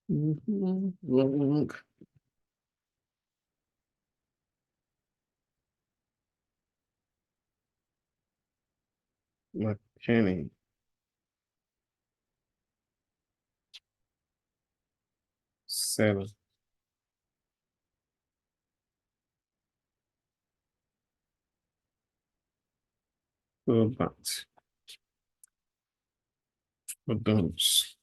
McKinney. Seven. Robert. McDonald's.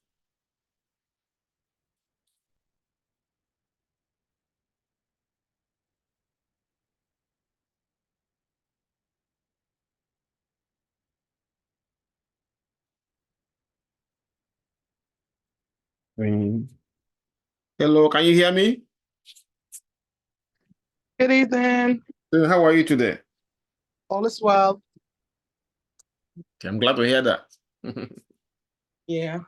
Hello, can you hear me? Good evening. How are you today? All is well. Okay, I'm glad to hear that. Yeah.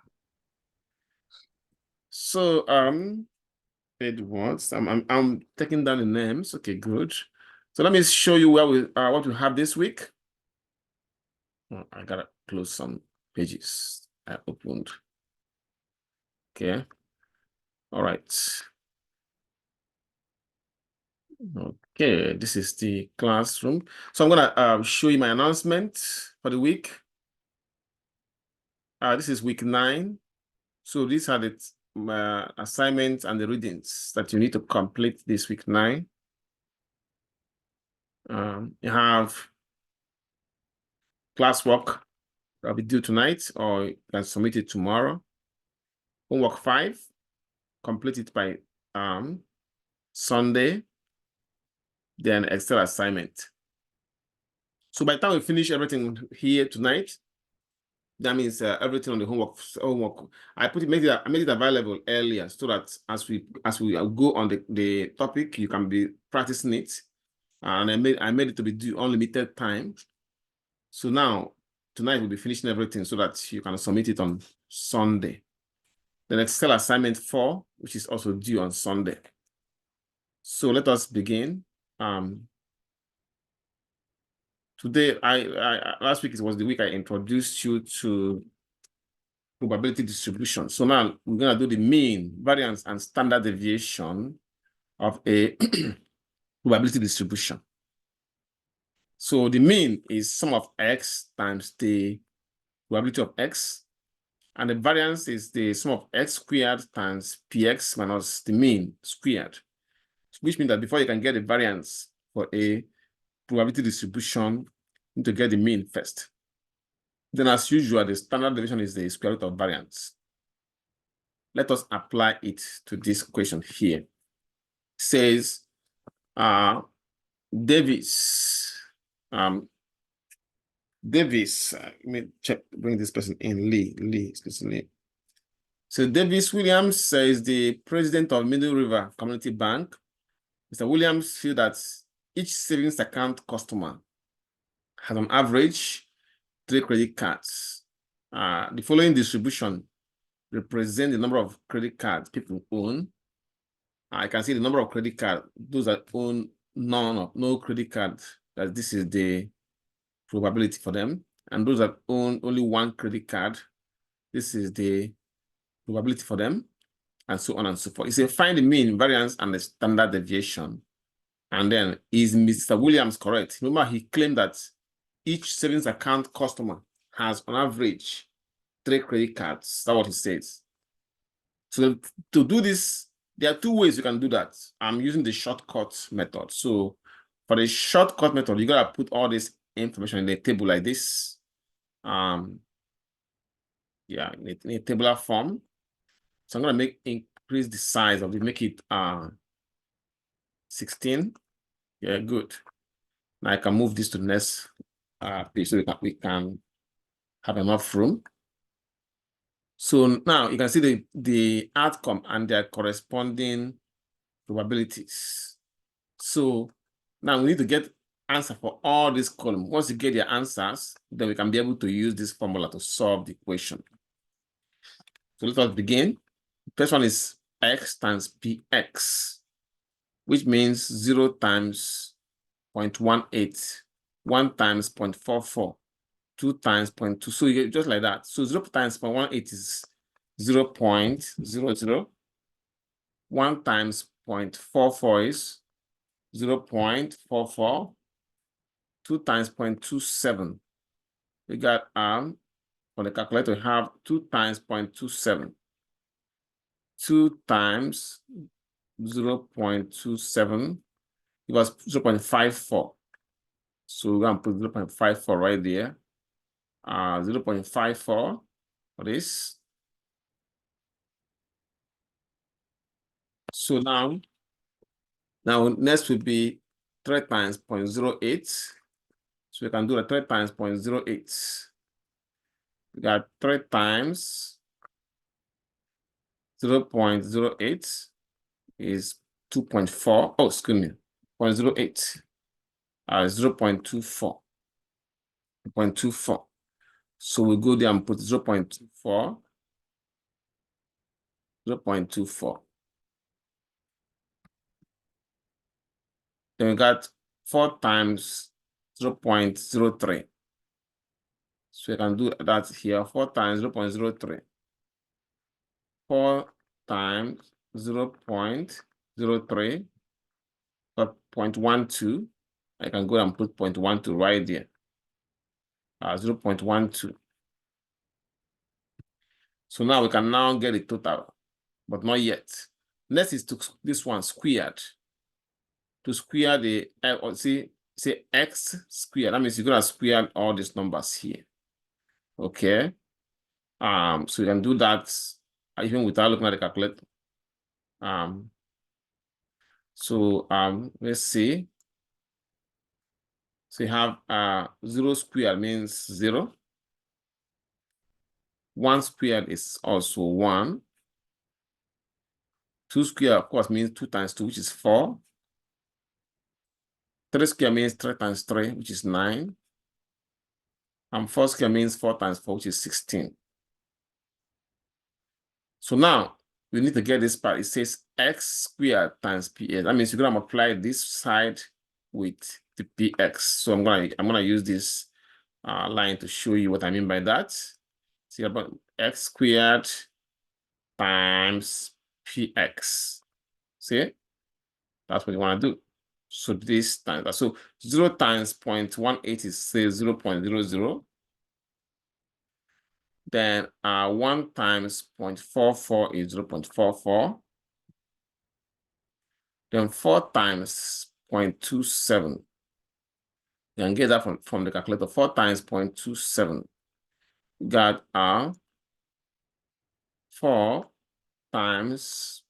So, paid once. I'm taking down the names. Okay, good. So let me show you where what we have this week. Oh, I gotta close some pages I opened. Okay. All right. Okay, this is the classroom. So I'm gonna show you my announcement for the week. This is week 9. So these are the assignments and the readings that you need to complete this week 9. You have classwork that will be due tonight, or you can submit it tomorrow. Homework 5, complete it by Sunday. Then Excel assignment. So by the time we finish everything here tonight, that means everything on the homework. I made it available earlier so that as we go on the topic, you can be practicing it. And I made it to be due unlimited time. So now tonight we'll be finishing everything so that you can submit it on Sunday. The Excel assignment 4, which is also due on Sunday. So let us begin. Today, last week it was the week I introduced you to probability distribution. So now we're going to do the mean, variance, and standard deviation of a probability distribution. So the mean is sum of x times the probability of x, and the variance is the sum of x squared times px minus the mean squared, which means that before you can get the variance for a probability distribution, you need to get the mean first. Then, as usual, the standard deviation is the square root of variance. Let us apply it to this question here. It says, Davis, let me bring this person in, Lee. So Davis Williams says the president of Middle River Community Bank. Mr. Williams feels that each savings account customer has on average 3 credit cards. The following distribution represent the number of credit cards people own. I can see the number of credit cards. Those that own no credit card, that this is the probability for them. And those that own only 1 credit card, this is the probability for them, and so on and so forth. It says find the mean, variance, and the standard deviation. And then, is Mr. Williams correct? Remember, he claimed that each savings account customer has on average 3 credit cards. That's what he says. So to do this, there are 2 ways you can do that. I'm using the shortcut method. So for the shortcut method, you gotta put all this information in a table like this. In a tabular form. So I'm gonna increase the size of it, make it 16. Yeah, good. Now I can move this to the next page so we can have enough room. So now you can see the outcome and their corresponding probabilities. So now we need to get answer for all these columns. Once you get your answers, then we can be able to use this formula to solve the equation. So let us begin. First one is x times px, which means 0 times 0.18, 1 times 0.44, 2 times 0.2. So you get just like that. So 0 times 0.18 is 0.00. 1 times 0.44 is 0.44. 2 times 0.27. We got for the calculator, we have 2 times 0.27. 2 times 0.27 give us 0.54. So we're gonna put 0.54 right there. 0.54 for this. So now next will be 3 times 0.08. So we can do the 3 times 0.08. We got 3 times 0.08 is 2.4. Oh, excuse me, 0.08. 0.24. 0.24. So we go there and put 0.24. 0.24. Then we got 4 times 0.03. So we can do that here. 4 times 0.03. 4 times 0.03. But 0.12. I can go and put 0.12 right there. 0.12. So now we can now get the total, but not yet. Next is to this one squared. To square the or say x squared. That means you're gonna square all these numbers here. Okay. So you can do that even without looking at the calculator. Let's see. So you have 0 squared means 0. 1 squared is also 1. 2 squared, of course, means 2 times 2, which is 4. 3 squared means 3 times 3, which is 9. And 4 squared means 4 times 4, which is 16. So now we need to get this part. It says x squared times px. That means you're gonna multiply this side with the px. So I'm gonna use this line to show you what I mean by that. See about x squared times px. See, that's what you want to do. So this times that. So 0 times 0.18 is say 0.00. Then 1 times 0.44 is 0.44. Then 4 times 0.27. You can get that from the calculator. 4 times 0.27. You got 4 times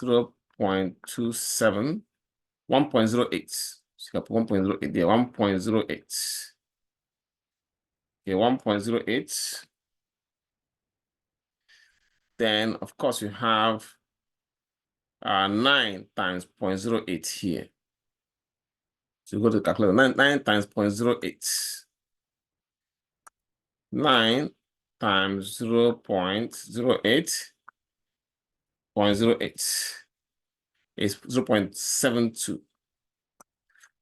0.27. 1.08. So you got 1.08 there. 1.08. Okay, 1.08. Then, of course, you have 9 times 0.08 here. So you go to the calculator. 9 times 0.08. 9 times 0.08. 0.08 is 0.72.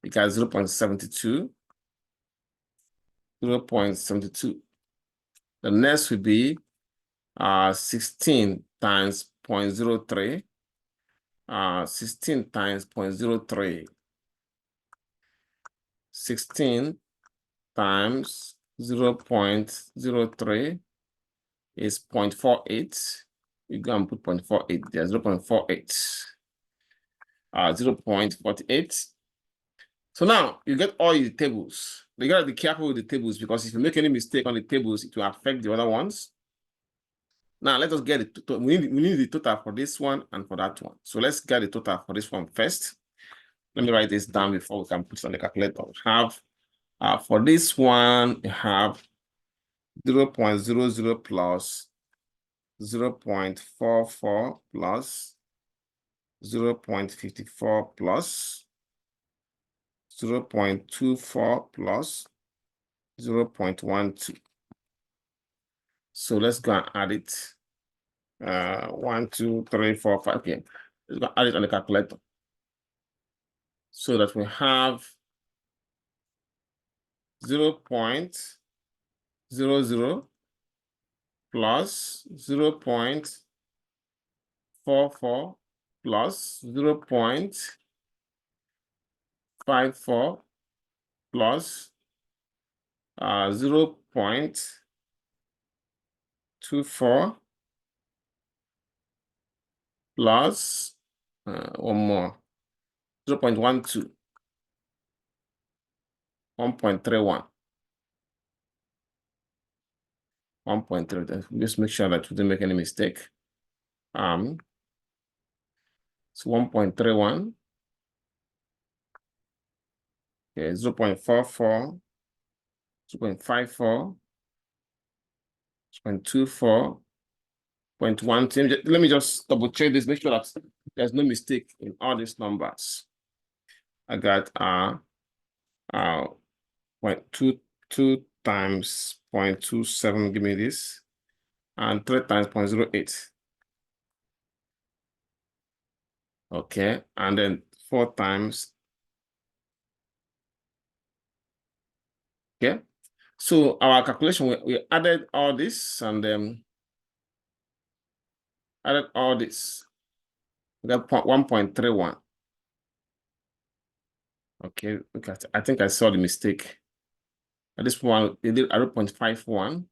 We got 0.72. 0.72. The next would be 16 times 0.03. 16 times 0.03. 16 times 0.03 is 0.48. You go and put 0.48 there, 0.48. 0.48. So now you get all the tables. You gotta be careful with the tables because if you make any mistake on the tables, it will affect the other ones. Now let us get the total. We need the total for this one and for that one. So let's get the total for this one first. Let me write this down before we can put it on the calculator. We have for this one, you have 0.00 plus 0.44 plus 0.54 plus 0.24 plus 0.12. So let's go and add it. 1, 2, 3, 4, 5. Okay, let's go add it on the calculator. So that we have 0.00 plus 0.44 plus 0.54 plus 0.24 plus one more 0.12, 1.31, 1.3. Just make sure that we didn't make any mistake. So 1.31, okay, 0.44, 0.54, 0.24, 0.12. Let me just double check this, make sure that there's no mistake in all these numbers. I got 0.22 times 0.27, give me this, and 3 times 0.08. Okay, and then 4 times. Okay, so our calculation, we added all this and then added all this. We got 1.31. Okay, look at, I think I saw the mistake. At this one, they did 0.51.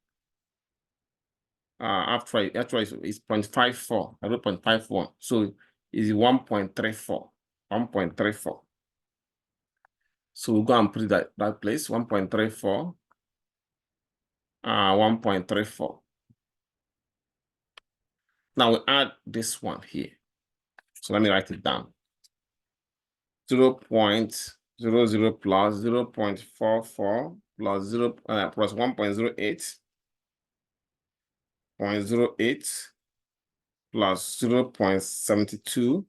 Actually it's 0.54, 0.51. So it's 1.34, 1.34. So we'll go and put it that place, 1.34, 1.34. Now we add this one here. So let me write it down. 0.00 plus 0.44 plus 1.08, 0.08 plus 0.72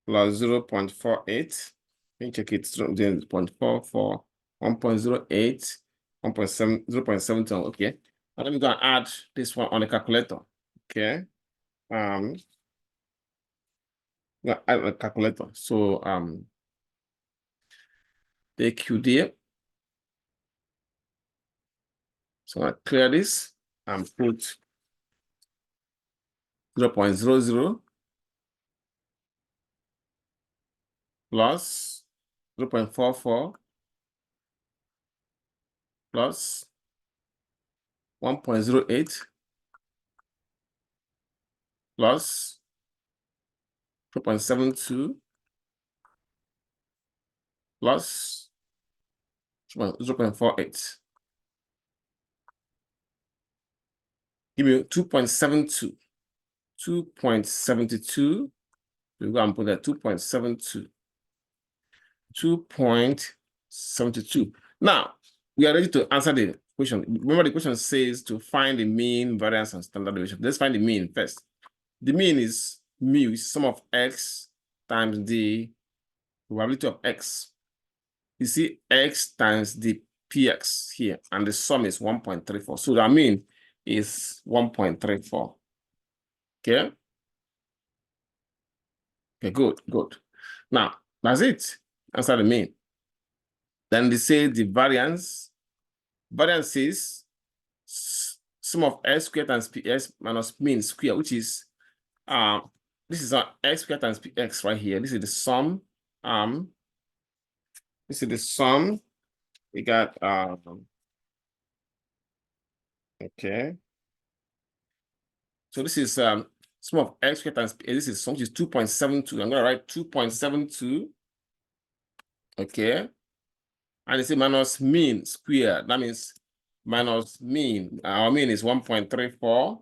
plus 0.48. Let me check it. 0.44, 1.08, 1.7, 0.72. Okay. Now let me go and add this one on the calculator. Okay. Add a calculator. So AQD. So I clear this and put 0.00 plus 0.44 plus 1.08 plus 0.72 plus 0.48. Give me 2.72. 2.72. We go and put that 2.72. 2.72. Now, we are ready to answer the question. Remember, the question says to find the mean, variance, and standard deviation. Let's find the mean first. The mean is mu, sum of x times the probability of x. You see x times the px here, and the sum is 1.34. So that mean is 1.34. Okay. Okay, good. Now, that's it. Answer the mean. Then they say the variance. Variance is sum of x squared times px minus mean square, which is this is our x squared times px right here. This is the sum. This is the sum. We got okay. So this is sum of x squared times px. This is sum, which is 2.72. I'm gonna write 2.72. Okay. And it's a minus mean square. That means minus mean. Our mean is 1.34.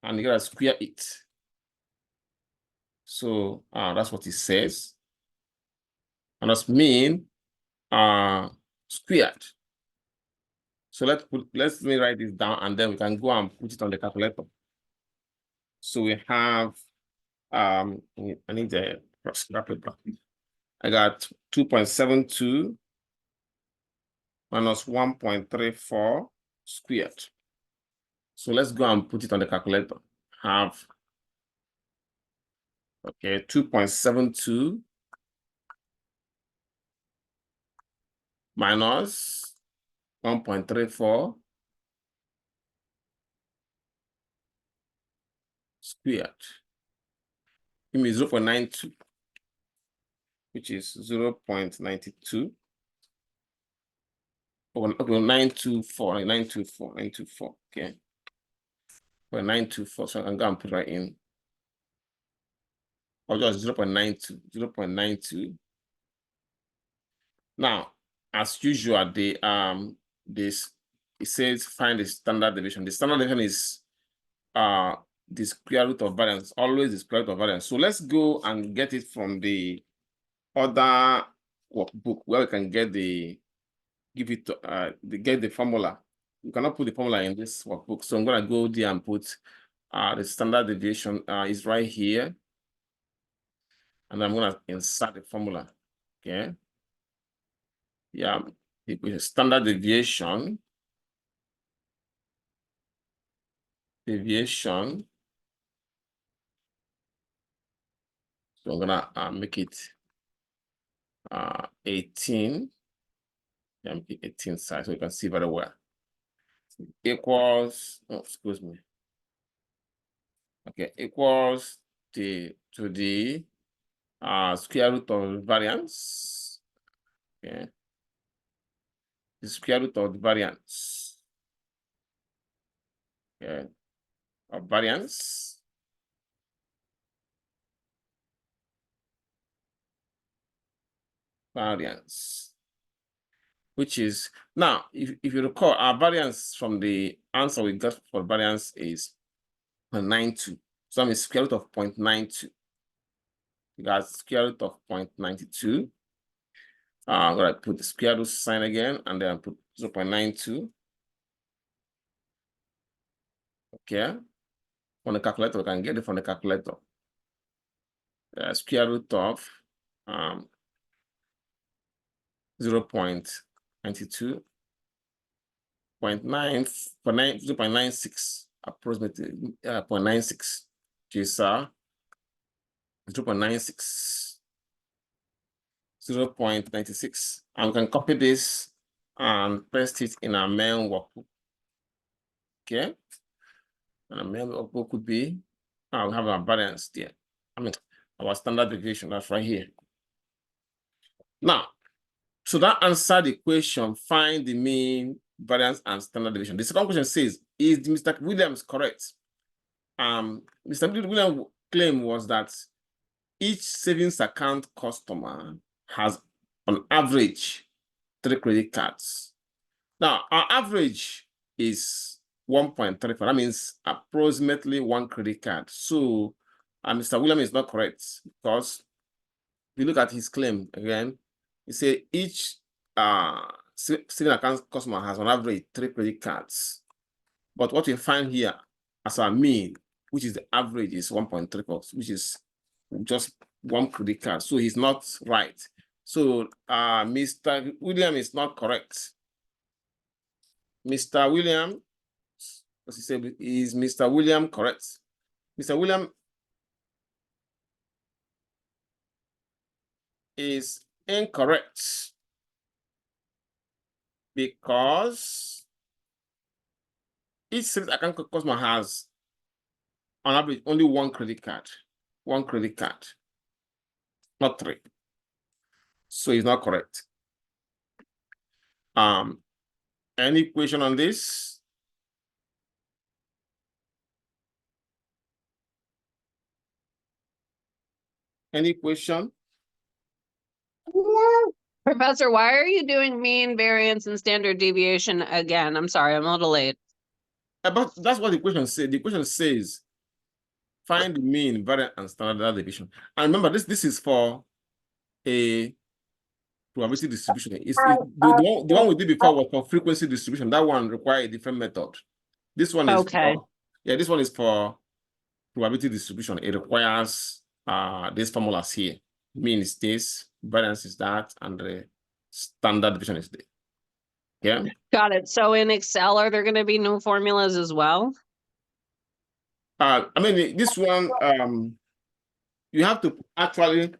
And you gotta square it. So that's what it says. And that's mean squared. So let me write this down and then we can go and put it on the calculator. So we have I need the scrap paper. I got 2.72 minus 1.34 squared. So let's go and put it on the calculator. Have, okay, 2.72 minus 1.34 squared. Give me 0.92, which is 0.92. Oh, okay, 924, 924, 924. Okay. Well, 924. So I can go and put that in. Or just 0.92, 0.92. Now, as usual, this it says find the standard deviation. The standard deviation is the square root of variance, always the square root of variance. So let's go and get it from the other workbook where we can get get the formula. You cannot put the formula in this workbook. So I'm gonna go there and put the standard deviation is right here. And I'm gonna insert the formula. Okay. Yeah, the standard deviation. So I'm gonna make it 18. Yeah, make it 18 size so you can see very well. Equals, oh, excuse me. Okay, equals to the square root of variance. Okay. The square root of the variance. Okay. Of variance. Which is now, if you recall, our variance from the answer we got for variance is 0.92. So that means square root of 0.92. We got square root of 0.92. I'm gonna put the square root sign again, and then put 0.92. Okay. On the calculator, we can get it from the calculator. Square root of 0.92. 0.96 approximately 0.96, which is 0.96, 0.96. And we can copy this and paste it in our main workbook. Okay. And our main workbook could be we have our variance there. I mean our standard deviation, that's right here. Now, so that answered the question, find the mean, variance, and standard deviation. The second question says, is Mr. Williams correct? Mr. Williams' claim was that each savings account customer has on average 3 credit cards. Now, our average is 1.34. That means approximately 1 credit card. So Mr. Williams is not correct because if you look at his claim again, he said each savings account customer has on average 3 credit cards. But what we find here as our mean, which is the average, is 1.34, which is just 1 credit card. So he's not right. So Mr. William is not correct. Mr. William, as he said, is Mr. William correct? Mr. William is incorrect because each savings account customer has on average only 1 credit card. 1 credit card, not 3. So it's not correct. Any question on this? Any question? Professor, why are you doing mean, variance, and standard deviation again? I'm sorry, I'm a little late. But that's what the question says. The question says, find the mean, variance, and standard deviation. And remember, this is for a probability distribution. The one we did before was for frequency distribution. That one requires a different method. This one is this one is for probability distribution. It requires these formulas here. Mean is this, variance is that, and the standard deviation is this. Yeah. Got it. So in Excel, are there going to be new formulas as well? I mean, this one, you have to actually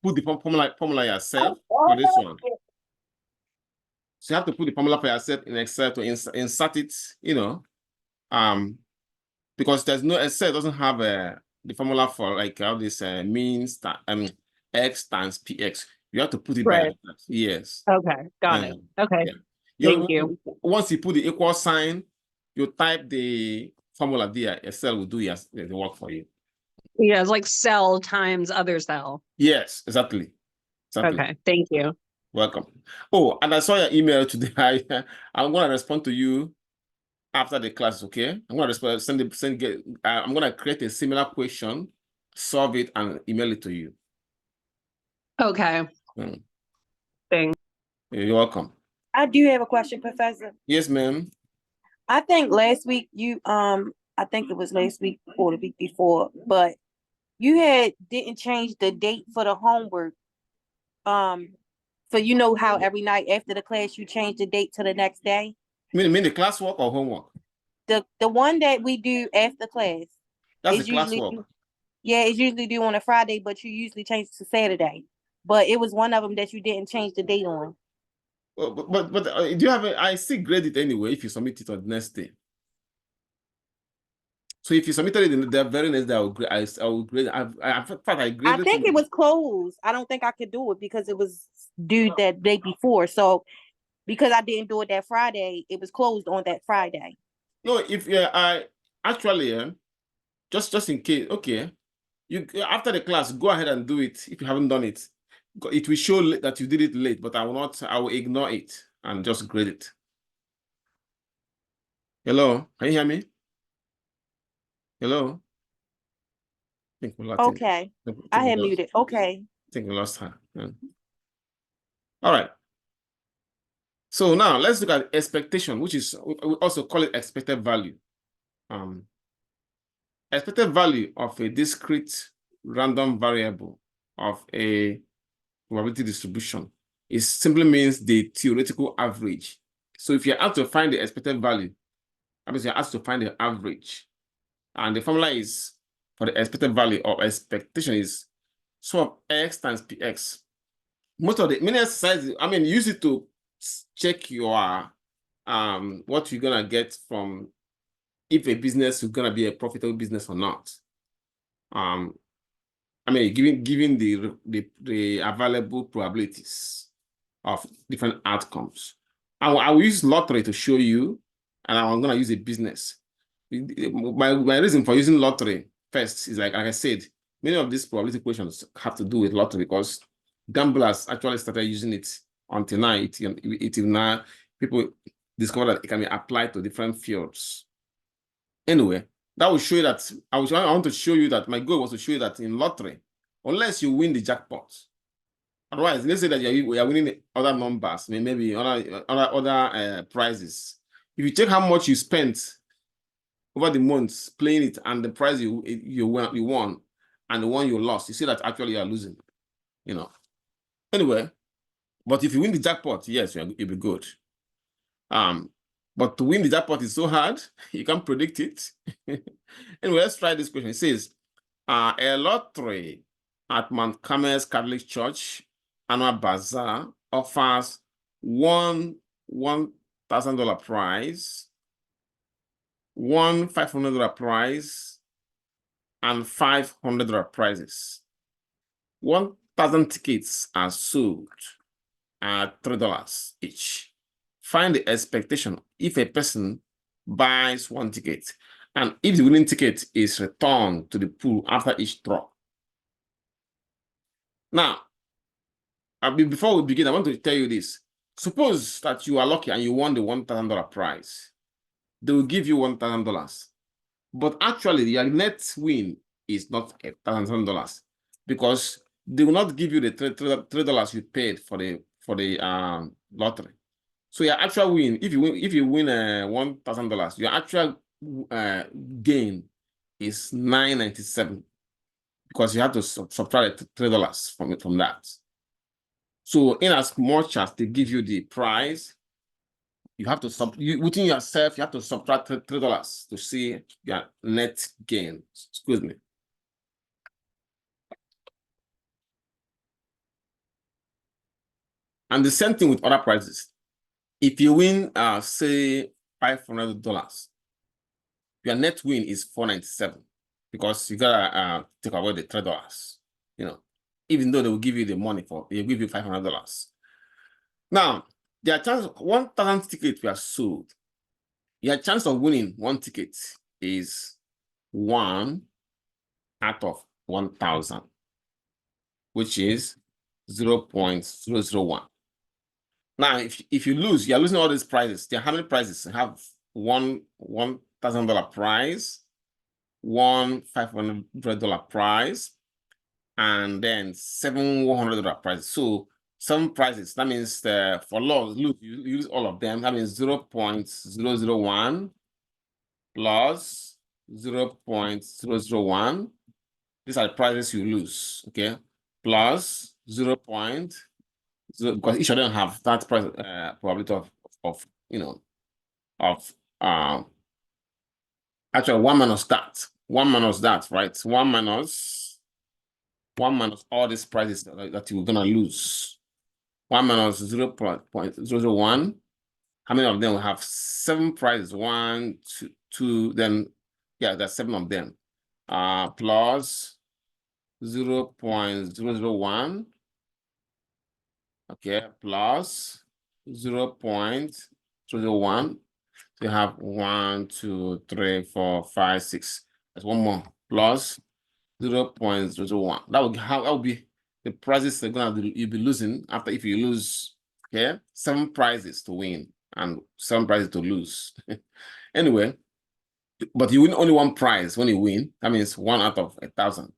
put the formula yourself for this one. So you have to put the formula for yourself in Excel to insert it, because there's no Excel doesn't have the formula for like how this means that x times px. You have to put it by Right. that. Yes. Okay, got it. Okay, Yeah. thank you. Once you put the equal sign, you type the formula there. Excel will do the work for you. Yeah, it's like cell times other cell. Yes, exactly. Exactly. Okay, thank you. Welcome. Oh, and I saw your email today. I'm gonna respond to you after the class, okay? I'm gonna respond, I'm gonna create a similar question, solve it, and email it to you. Okay, Mm. thanks. You're welcome. I do have a question, Professor. Yes, ma'am. I think last week I think it was last week or the week before, but you didn't change the date for the homework. For you know how every night after the class you change the date to the next day? Mean the classwork or homework? The one that we do after class. That's is the usually classwork. Yeah, it's usually due on a Friday, but you usually change it to Saturday. But it was one of them that you didn't change the date on. But do you have I still grade it anyway if you submit it on the next day. So if you submitted it the very next day, I will grade. I will grade. In fact, I graded. I think it was closed. I don't think I could do it because it was due that day before. So because I didn't do it that Friday, it was closed on that Friday. No, if I actually just in case, okay, you after the class go ahead and do it if you haven't done it. It will show that you did it late, but I will not. I will ignore it and just grade it. Hello, can you hear me? Hello. I think we lost Okay, I had muted. Okay. I think we lost her. Yeah. All right. So now let's look at expectation, which is we also call it expected value. Expected value of a discrete random variable of a probability distribution. It simply means the theoretical average. So if you're asked to find the expected value, that means you're asked to find the average. And the formula is for the expected value or expectation is sum of x times px. Most of the many exercises, I mean, use it to check your what you're gonna get from if a business is gonna be a profitable business or not. I mean, given the available probabilities of different outcomes. I will use lottery to show you, and I'm gonna use a business. My reason for using lottery first is like I said, many of these probability questions have to do with lottery because gamblers actually started using it until now. Now people discover that it can be applied to different fields. Anyway, that will show you that I want to show you that my goal was to show you that in lottery, unless you win the jackpot, otherwise, let's say that you are winning other numbers, maybe other prizes. If you check how much you spent over the months playing it and the prize you won and the one you lost, you see that actually you are losing. You know. Anyway, but if you win the jackpot, yes, you'll be good. But to win the jackpot is so hard, you can't predict it. Anyway, let's try this question. It says, a lottery at Mount Carmel's Catholic Church annual bazaar offers $1,000 prize, one $500 prize, and $500 prizes. 1,000 tickets are sold at $3 each. Find the expectation if a person buys one ticket and if the winning ticket is returned to the pool after each draw. Now, before we begin, I want to tell you this. Suppose that you are lucky and you won the $1,000 prize. They will give you $1,000. But actually, your net win is not $1,000 because they will not give you the $3 you paid for the lottery. So your actual win, if you win $1,000, your actual gain is $9.97 because you have to subtract $3 from that. So in as much as they give you the prize, you have to within yourself, you have to subtract $3 to see your net gain. Excuse me. And the same thing with other prizes. If you win, say $500, your net win is $497 because you gotta take away the $3. You know, even though they will give you the money they'll give you $500. Now, their chance 1,000 tickets were sold. Your chance of winning one ticket is 1 out of 1,000, which is 0.001. Now, if you lose, you're losing all these prizes. There are how many prizes? You have one $1,000 prize, one $500 prize, and then 7 $100 prizes. So 7 prizes. That means for lose, you use all of them. That means 0.001 plus 0.001. These are the prizes you lose. Okay, plus 0.0, because each of them have that price probability of actually 1 minus that. 1 minus that, right? 1 minus all these prizes that you're gonna lose. 1 minus 0.001. How many of them will have 7 prizes? 1, 2, then yeah, there's 7 of them. Plus 0.001. Okay, plus 0.001. So you have 1, 2, 3, 4, 5, 6. There's one more. Plus 0.001. That will be the prizes you'll be losing after if you lose. Okay, 7 prizes to win and 7 prizes to lose. Anyway, but you win only 1 prize when you win. That means 1 out of 1,000.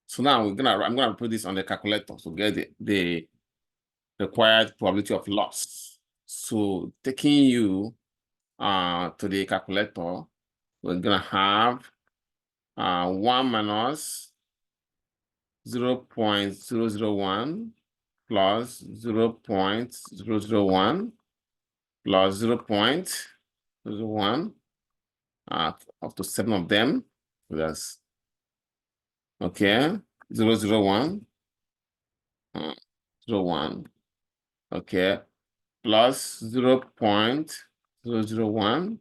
So now I'm gonna put this on the calculator to get the required probability of loss. So taking you to the calculator, we're gonna have 1 minus 0.001 plus 0.001 plus 0.001 up to 7 of them. That's okay. 001 01. Okay, plus 0.001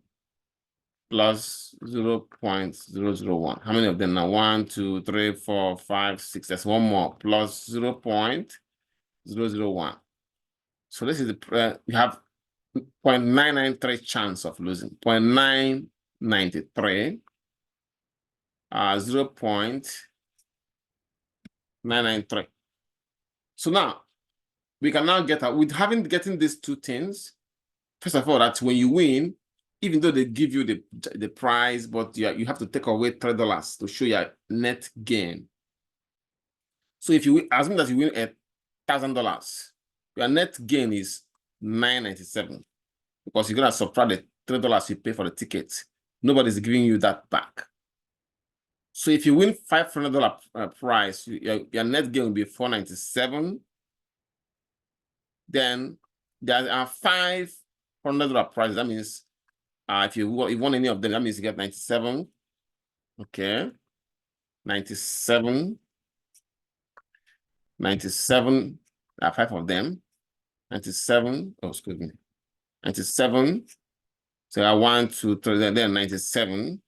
plus 0.001. How many of them now? 1, 2, 3, 4, 5, 6. There's one more. Plus 0.001. So this is the you have 0.993 chance of losing. 0.993. 0.993. So now we can now get out with getting these 2 things. First of all, that when you win, even though they give you the prize, but you have to take away $3 to show your net gain. So if you win, assume that you win $1,000, your net gain is $997 because you're gonna subtract the $3 you pay for the ticket. Nobody's giving you that back. So if you win $500 prize, your net gain will be $497. Then there are $500 prizes. That means if you won any of them, that means you get 97. Okay, 97. 97. There are 5 of them. 97. Oh, excuse me. 97. So I 1, 2, 3. Then 97.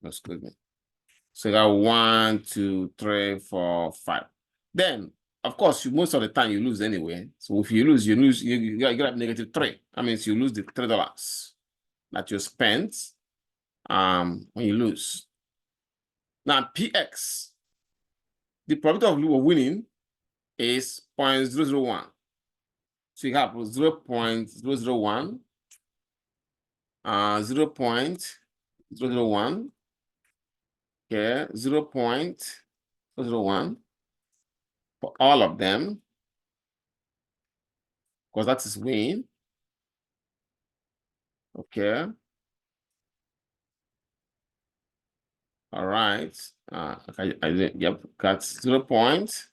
Oh, excuse me. So you got 1, 2, 3, 4, 5. Then, of course, most of the time you lose anyway. So if you lose, you got -3. That means you lose the $3 that you spent when you lose. Now, PX, the probability of winning is 0.001. So you have 0.001, 0.001. Okay, 0.001 for all of them, because that is win. Okay. All right. Yep, got 0 point.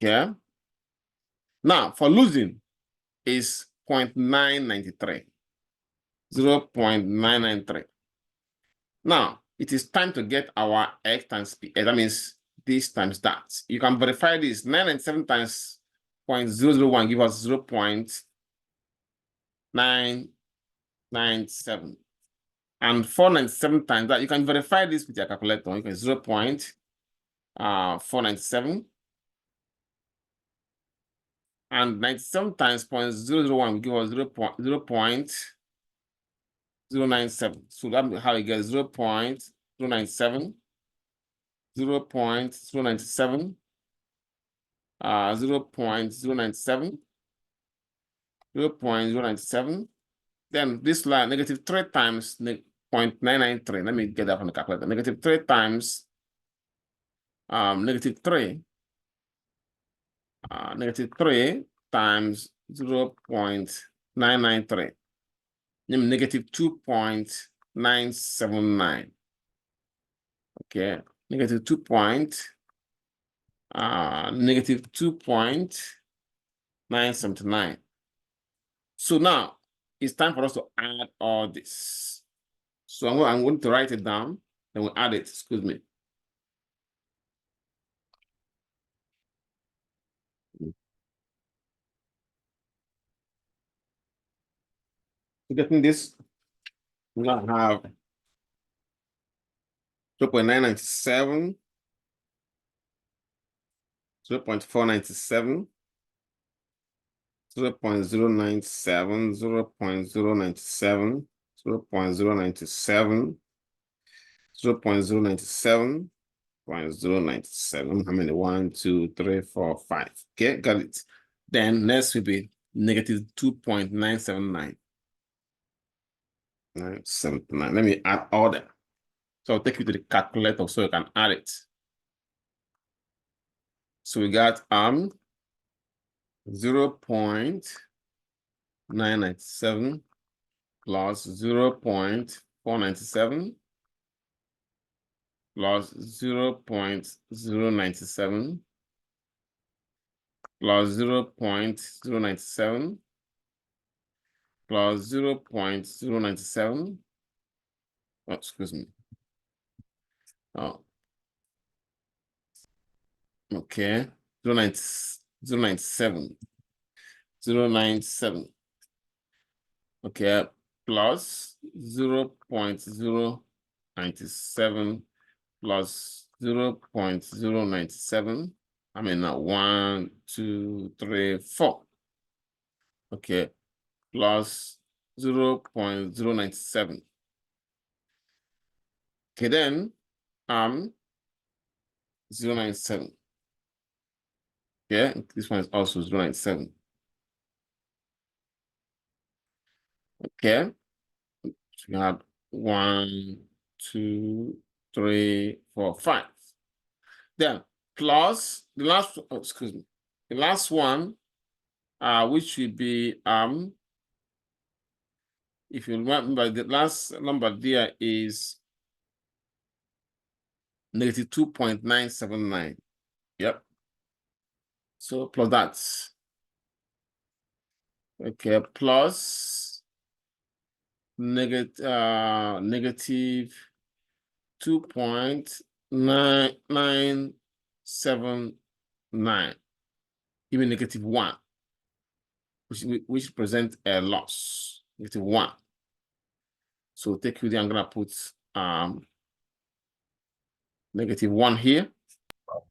Okay. Now for losing is 0.993. 0.993. Now it is time to get our X times P. That means this times that. You can verify this. 997 times 0.001 give us 0.997. And 497 times that, you can verify this with your calculator. You can 0.497. And 97 times 0.001 will give us 0.097. So that's how you get 0.097, 0.097, 0.097, 0.097. Then this line, -3 times 0.993. Let me get that from the calculator. -3 times -3. -3 times 0.993. -2.979. Okay, -2.979. So now it's time for us to add all this. So I'm going to write it down, then we'll add it. Excuse me. Getting this, we're gonna have 0.997, 0.497, 0.097, 0.097, 0.097, 0.097, 0.097. How many? 1, 2, 3, 4, 5. Okay, got it. Then next will be -2.979. 979. Let me add all that. So I'll take you to the calculator so you can add it. So we got 0.997 plus 0.497 plus 0.097 plus 0.097 plus 0.097. Oh, excuse me. Oh. Okay. 0.097. 0.97. Okay. Plus 0.097 plus 0.097. I mean, 1, 2, 3, 4. Okay. Plus 0.097. Okay, then 0.97. Yeah, this one is also 0.97. Okay, so you have 1, 2, 3, 4, 5. Then plus the last, oh, excuse me, the last one, which will be if you remember, the last number there is -2.979. Yep. So plus that. Okay, plus negative 2.979, even -1, which present a loss, -1. So take you there, I'm gonna put -1 here,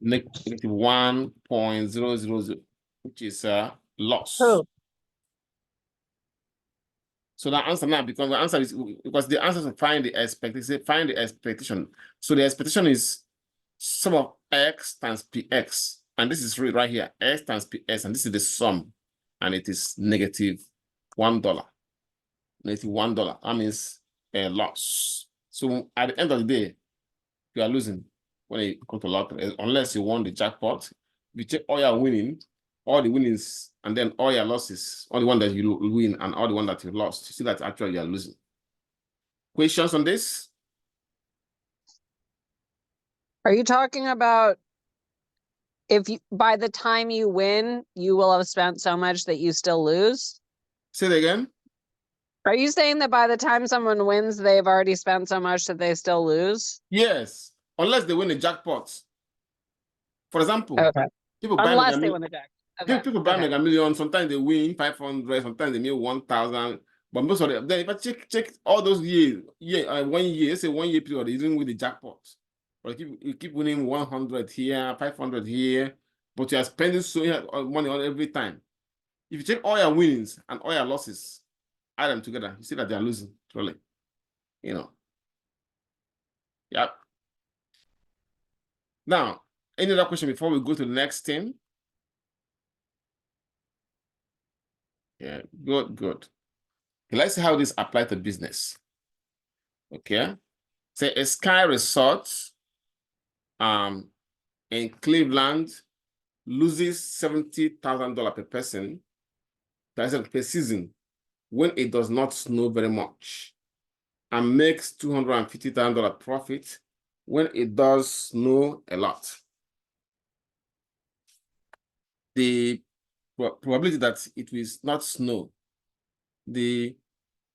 -1.000, which is a loss. Oh. So the answer now, because the answer is, because the answer to find the expectation, find the expectation. So the expectation is sum of x times px, and this is right here, x times ps, and this is the sum, and it is -$1. -$1. That means a loss. So at the end of the day, you are losing when you go to lottery, unless you won the jackpot. You check all your winning, all the winnings, and then all your losses, all the one that you win and all the one that you lost. You see that actually you are losing. Questions on this? Are you talking about if you, by the time you win, you will have spent so much that you still lose? Say it again. Are you saying that by the time someone wins, they've already spent so much that they still lose? Yes, unless they win the jackpot. For example, Okay. people buy Unless Mega they Mil- win the jack. Okay. people buy Okay. Mega Millions. Sometimes they win 500, sometimes they win 1,000. But most of them, then if I check all those years, 1 year, let's say 1 year period, even with the jackpot, but you keep winning 100 here, 500 here, but you are spending so much money on every time. If you check all your winnings and all your losses, add them together, you see that they are losing, truly. You know. Yep. Now, any other question before we go to the next thing? Yeah, good. Okay, let's see how this applies to business. Okay. Say a Sky Resort in Cleveland loses $70,000 per person per season when it does not snow very much, and makes $250,000 profit when it does snow a lot. The probability that it will not snow, the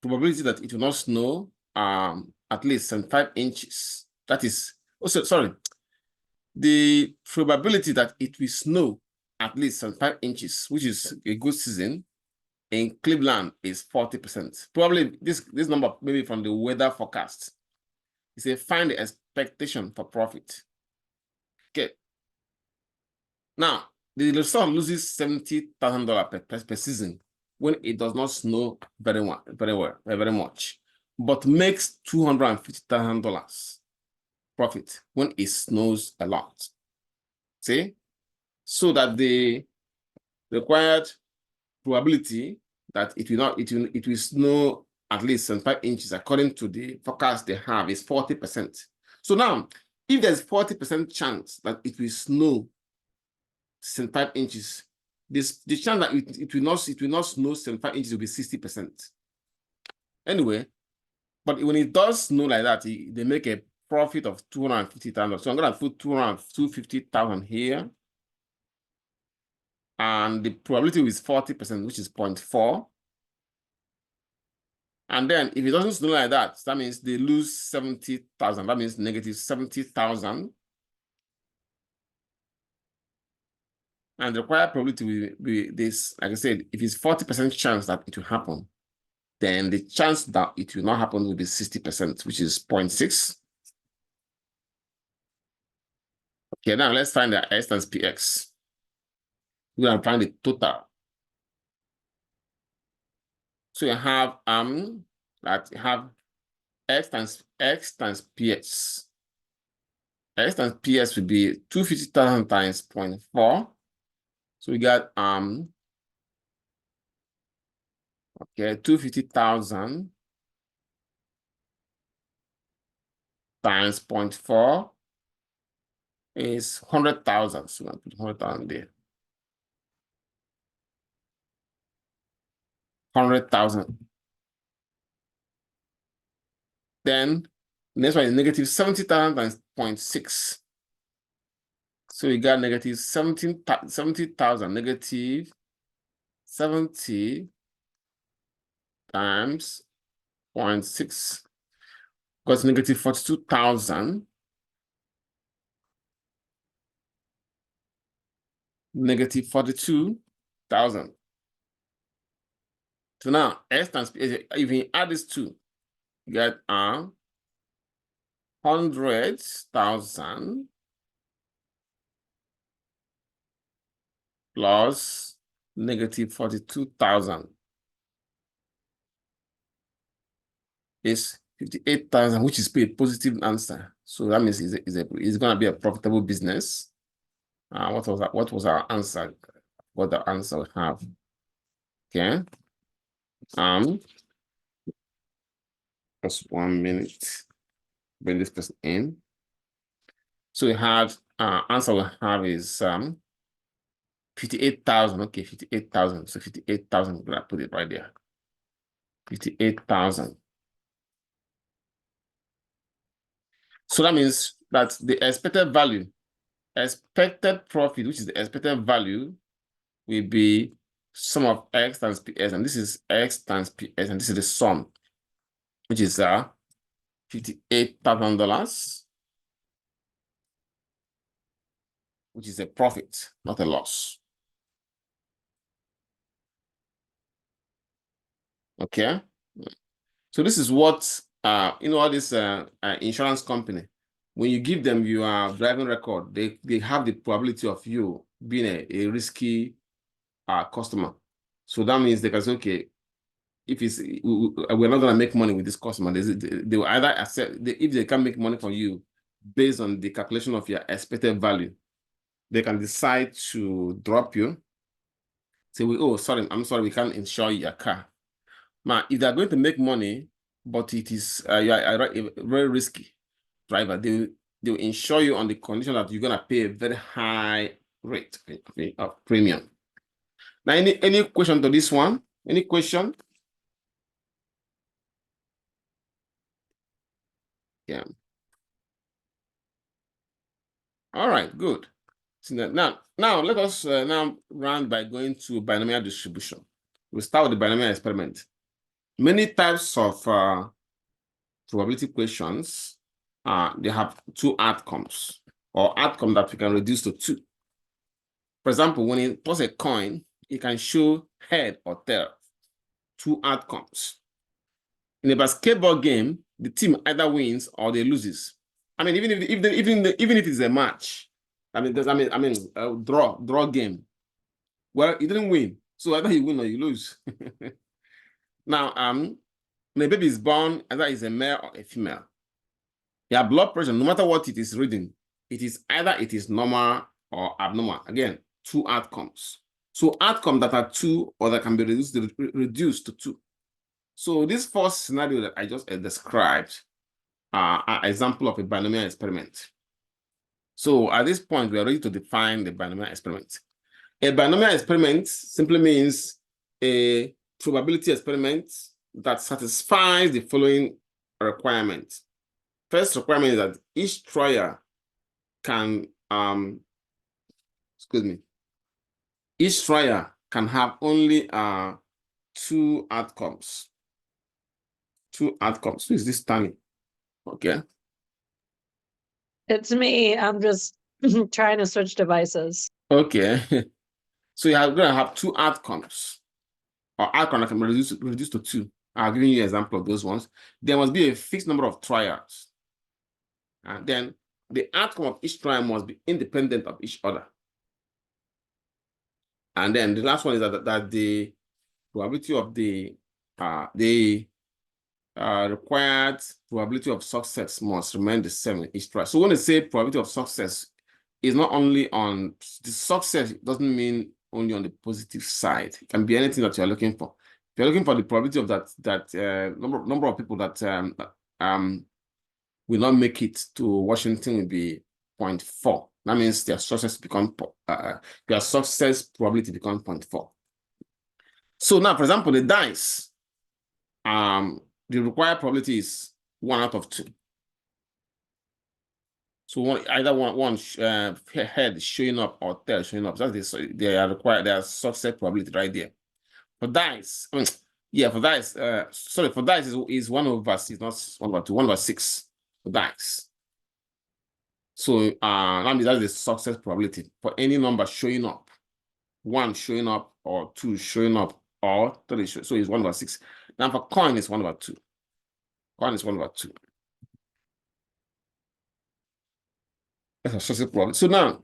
probability that it will not snow at least 75 inches. That is, sorry. The probability that it will snow at least 75 inches, which is a good season, in Cleveland is 40%. Probably this number maybe from the weather forecast. It's a find the expectation for profit. Okay. Now, the resort loses $70,000 per season when it does not snow very much, but makes $250,000 profit when it snows a lot. See? So that the required probability that it will snow at least 75 inches according to the forecast they have is 40%. So now, if there's 40% chance that it will snow 75 inches, the chance that it will not snow 75 inches will be 60%. Anyway, but when it does snow like that, they make a profit of $250,000. So I'm gonna put $250,000 here. And the probability is 40%, which is 0.4. And then if it doesn't snow like that, that means they lose 70,000. That means negative 70,000. And the required probability will be this, like I said, if it's 40% chance that it will happen, then the chance that it will not happen will be 60%, which is 0.6. Okay, now let's find the S times PX. We're going to find the total. So you have that you have X times PS. X times PS would be 250,000 times 0.4. So we got 250,000 times 0.4 is 100,000. So I'm gonna put 100,000 there. 100,000. Then next one is negative 70,000 times 0.6. So we got negative 70,000, negative 70 times 0.6. Because negative 42,000. Negative 42,000. So now S times P, if you add these two, you get 100,000 plus negative 42,000 is 58,000, which is a positive answer. So that means it's going to be a profitable business. What was our answer? What the answer we have? Okay. Just 1 minute. Bring this person in. So we have answer we have is 58,000. Okay, 58,000. So 58,000. I'm gonna put it right there. 58,000. So that means that the expected value, expected profit, which is the expected value, will be sum of X times PS, and this is X times PS, and this is the sum, which is $58,000, which is a profit, not a loss. Okay, So this is what all this insurance company, when you give them your driving record, they have the probability of you being a risky customer. So that means they can say, okay, if we're not going to make money with this customer, they will either accept, if they can make money from you based on the calculation of your expected value, they can decide to drop you. Say, oh, sorry, I'm sorry, we can't insure your car. Now, if they're going to make money, but it is you are a very risky driver, they will insure you on the condition that you're going to pay a very high rate of premium. Now, any question to this one? Any question? Yeah. All right, good. So now let us now run by going to binomial distribution. We'll start with the binomial experiment. Many types of probability questions, they have two outcomes, or outcome that we can reduce to two. For example, when you toss a coin, it can show head or tail, two outcomes. In a basketball game, the team either wins or they loses. I mean, even if it's a match, draw game. Well, you didn't win, so either you win or you lose. Now, when a baby is born, either is a male or a female. Their blood pressure, no matter what it is reading, it is either normal or abnormal. Again, two outcomes. So outcomes that are two or that can be reduced to two. So this first scenario that I just described are an example of a binomial experiment. So at this point, we are ready to define the binomial experiment. A binomial experiment simply means a probability experiment that satisfies the following requirements. First requirement is that each trial can, each trial can have only two outcomes. Two outcomes. Who is this Tammy? Okay. It's me. I'm just trying to switch devices. Okay. So you're going to have two outcomes, or outcome that can be reduced to two. I've given you an example of those ones. There must be a fixed number of trials. And then the outcome of each trial must be independent of each other. And then the last one is that the probability of the required probability of success must remain the same in each trial. So when they say probability of success, is not only on the success, it doesn't mean only on the positive side. It can be anything that you're looking for. If you're looking for the probability of that number of people that will not make it to Washington will be 0.4. That means their success probability becomes 0.4. So now, for example, the dice, the required probability is 1 out of 2. So either one head showing up or tail showing up. That's they are required. Their success probability right there. For dice, for dice. For dice is 1/6, not 1/2, 1/6 for dice. So that means that's the success probability for any number showing up. 1 showing up, or 2 showing up, or 3 showing. So it's 1/6. Now for coin, it's 1/2. Coin is 1/2. That's a success probability. So now,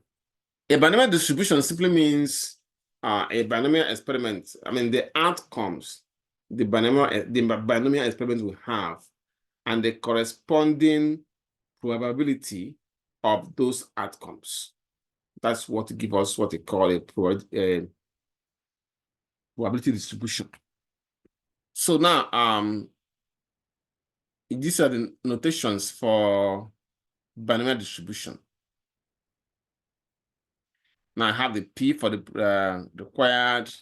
a binomial distribution simply means a binomial experiment. I mean, the outcomes the binomial experiment will have and the corresponding probability of those outcomes. That's what gives us what we call a probability distribution. So now, these are the notations for binomial distribution. Now I have the P for the required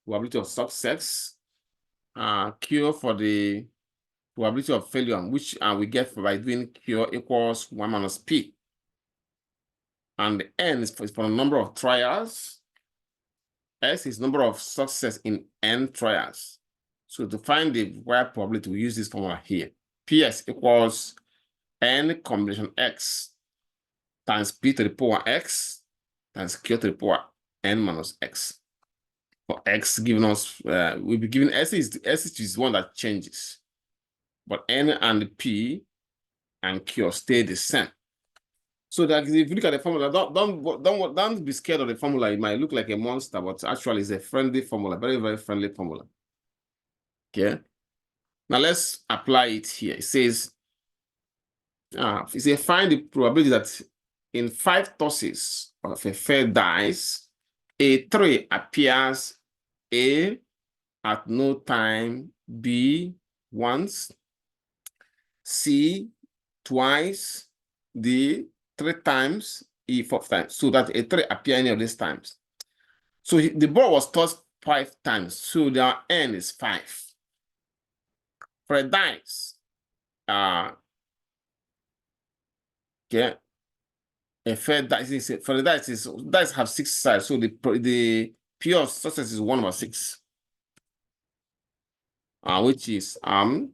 probability of success, Q for the probability of failure, which we get by doing Q equals 1 minus P. And the N is for the number of trials. S is number of success in N trials. So to find the required probability, we use this formula here. PS equals N combination X times P to the power X times Q to the power N minus X. For X giving us, we'll be given S is one that changes. but N and P and Q stay the same. So that if you look at the formula, don't be scared of the formula. It might look like a monster, but actually it's a friendly formula, very, very friendly formula. Okay. Now let's apply it here. It says, find the probability that in 5 tosses of a fair dice, a 3 appears A at no time, B once, C twice, D 3 times, E 4 times, so that a 3 appear any of these times. So the board was tossed 5 times, so their N is 5. For a dice, okay, a fair dice is for the dice have 6 sides, so the P of success is 1/6, which is 1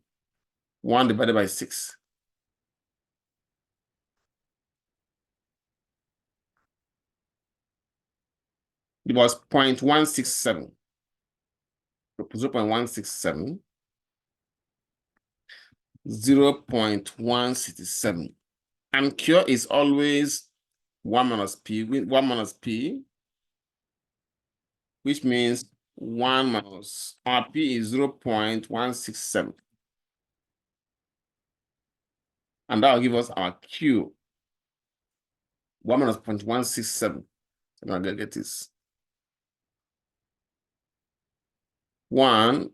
divided by 6. It was 0.167. 0.167. 0.167. And Q is always 1 minus P, which means 1 minus our P is 0.167. And that will give us our Q. 1 minus 0.167. I'm gonna get this. 1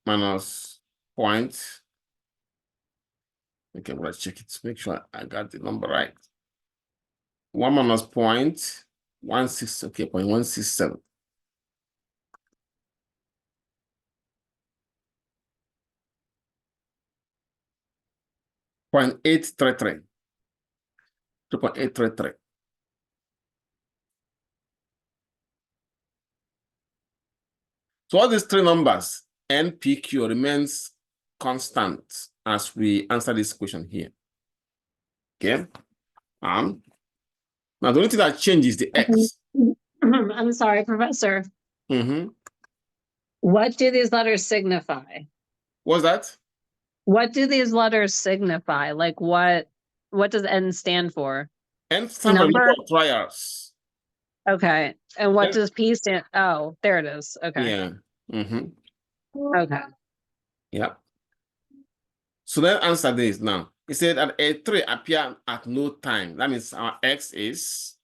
minus point. Okay, let's check it to make sure I got the number right. 1 minus 0.16, okay, 0.167. .833. 2.833. So all these 3 numbers, N, P, Q, remains constant as we answer this question here. Okay. Now the only thing that changes the X. I'm sorry, Professor. What do these letters signify? What's that? What do these letters signify? Like what does N stand for? N stands for Number? number of trials. Okay. And what N- does P stand? Oh, there it is. Okay. Yeah. Okay. Yeah. So let's answer this now. It said that a 3 appear at no time. That means our X is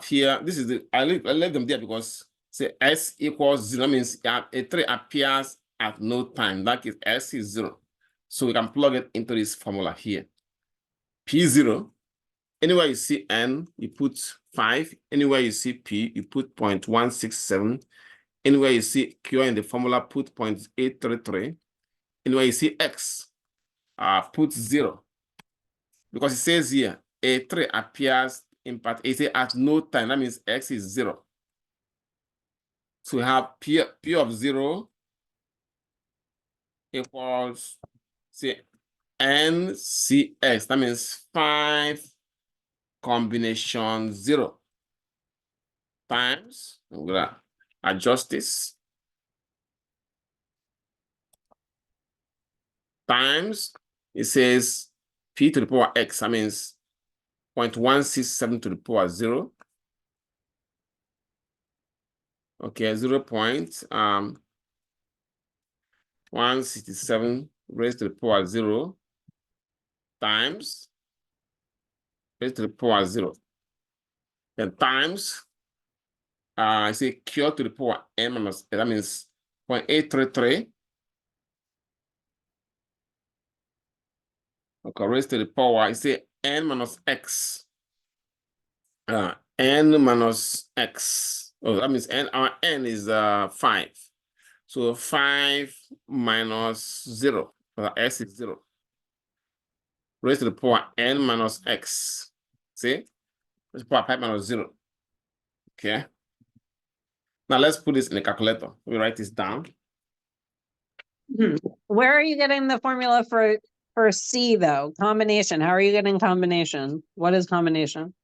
here. This is the I left them there because say S equals 0. That means a 3 appears at no time. That is S is 0. So we can plug it into this formula here. P0. Anywhere you see N, you put 5. Anywhere you see P, you put 0.167. Anywhere you see Q in the formula, put 0.833. Anywhere you see X, put 0. Because it says here, a 3 appears in part A, say at no time. That means X is 0. So we have P of 0 equals, say, NCX. That means 5 combination 0 times, I'm gonna adjust this, times, it says P to the power X, that means 0.167 to the power 0. Okay, 0.167 raised to the power 0 times raised to the power 0. Then times, I say Q to the power N minus, that means 0.833. Okay, raised to the power, I say N minus X. N minus X. Oh, that means our N is 5. So 5 minus 0. S is 0. Raised to the power N minus X. See? Raised to the power 5 minus 0. Okay. Now let's put this in a calculator. We write this down. Where are you getting the formula for C though? Combination. How are you getting combination? What is combination?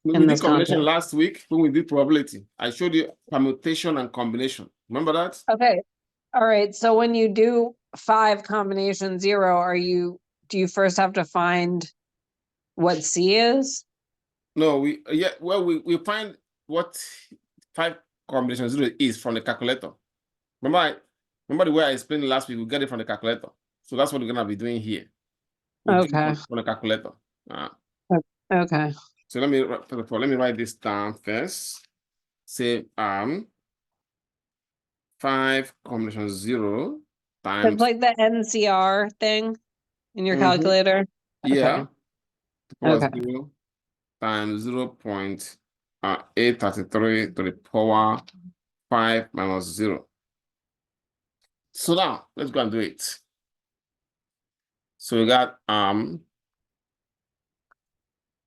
We In did this combination concept. last week when we did probability. I showed you permutation and combination. Remember that? Okay. All right. So when you do 5 combination 0, do you first have to find what C is? No, we we find what 5 combination 0 is from the calculator. Remember the way I explained last week, we get it from the calculator. So that's what we're gonna be doing here. We get it Okay. from the calculator. Okay. So let me write this down first. Say 5 combination 0 times It's like the NCR thing in your Mhm. calculator. Yeah. To power Okay. 0 times 0.833 to the power 5 minus 0. So now let's go and do it. So we got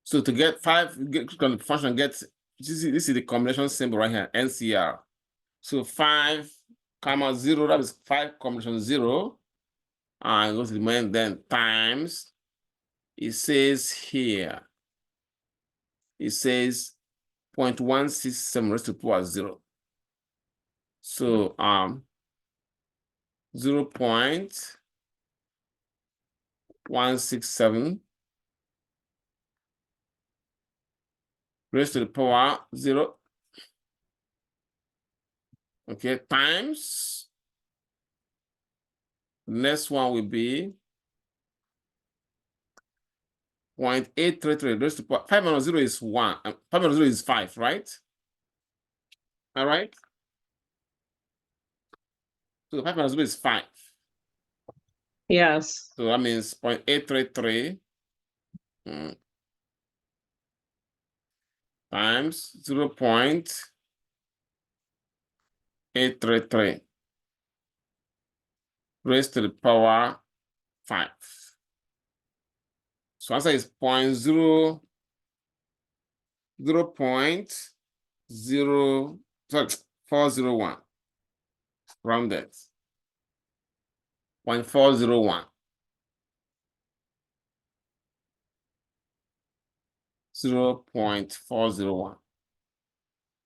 so to get 5, click on the function, this is the combination symbol right here, NCR. So 5, 0, that is 5 combination 0. And go to the main, then times, it says here, it says 0.167 raised to the power 0. So 0.167 raised to the power 0. Okay, times. Next one will be 0.833 raised to the power 5 minus 0 is 1. 5 minus 0 is 5, right? All right. So 5 minus 0 is 5. Yes. So that means 0.833 times 0.833 raised to the power 5. So answer is 401. Rounded. 0.401. 0.401.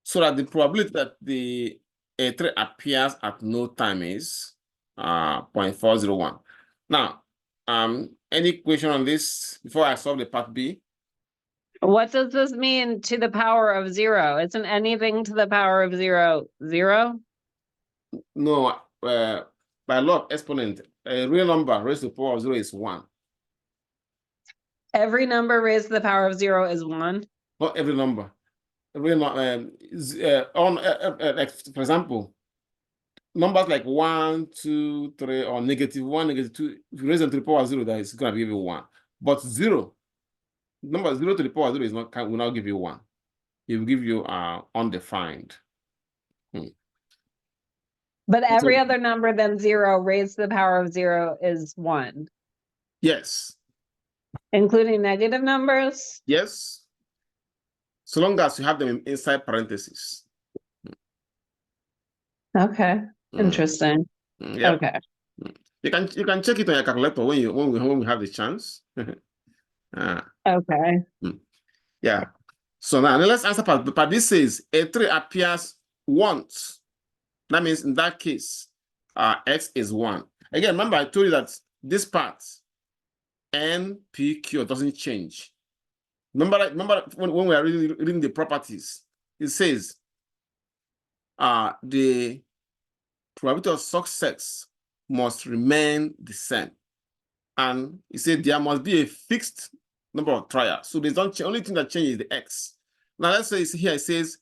So that the probability that the A3 appears at no time is 0.401. Now, any question on this before I solve the part B? What does this mean to the power of 0? Isn't anything to the power of 0 0? No, by law of exponent, a real number raised to the power of 0 is 1. Every number raised to the power of 0 is 1. Not every number. Every like for example, numbers like 1, 2, 3, or -1, -2, if you raise them to the power of 0, that is going to give you 1. But 0, number 0 to the power of 0 will not give you 1. It will give you undefined. But every other number than 0 raised to the power of 0 is 1. Yes. Including negative numbers? Yes. So long as you have them inside parentheses. Okay. Interesting. Yeah. Okay. You can check it on your calculator when we have the chance. Okay. Yeah. So now let's answer part B says A3 appears once. That means in that case, X is 1. Again, remember I told you that this part, NPQ, doesn't change. Remember when we are reading the properties, it says the probability of success must remain the same. And it said there must be a fixed number of trials. So there's the only thing that changes is the X. Now let's say here it says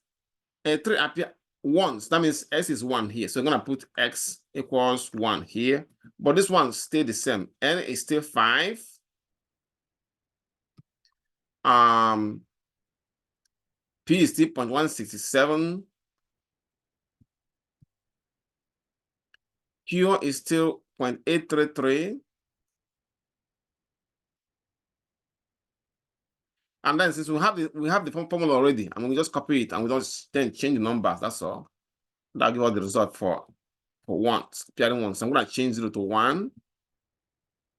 A3 appear once. That means X is 1 here. So we're gonna put X equals 1 here. But this one stay the same. N is still 5. P is still 0.167. Q is still 0.833. And then since we have the formula already, and we just copy it and we just then change the numbers, that's all. That'll give us the result for once, pairing ones. So I'm gonna change 0 to 1.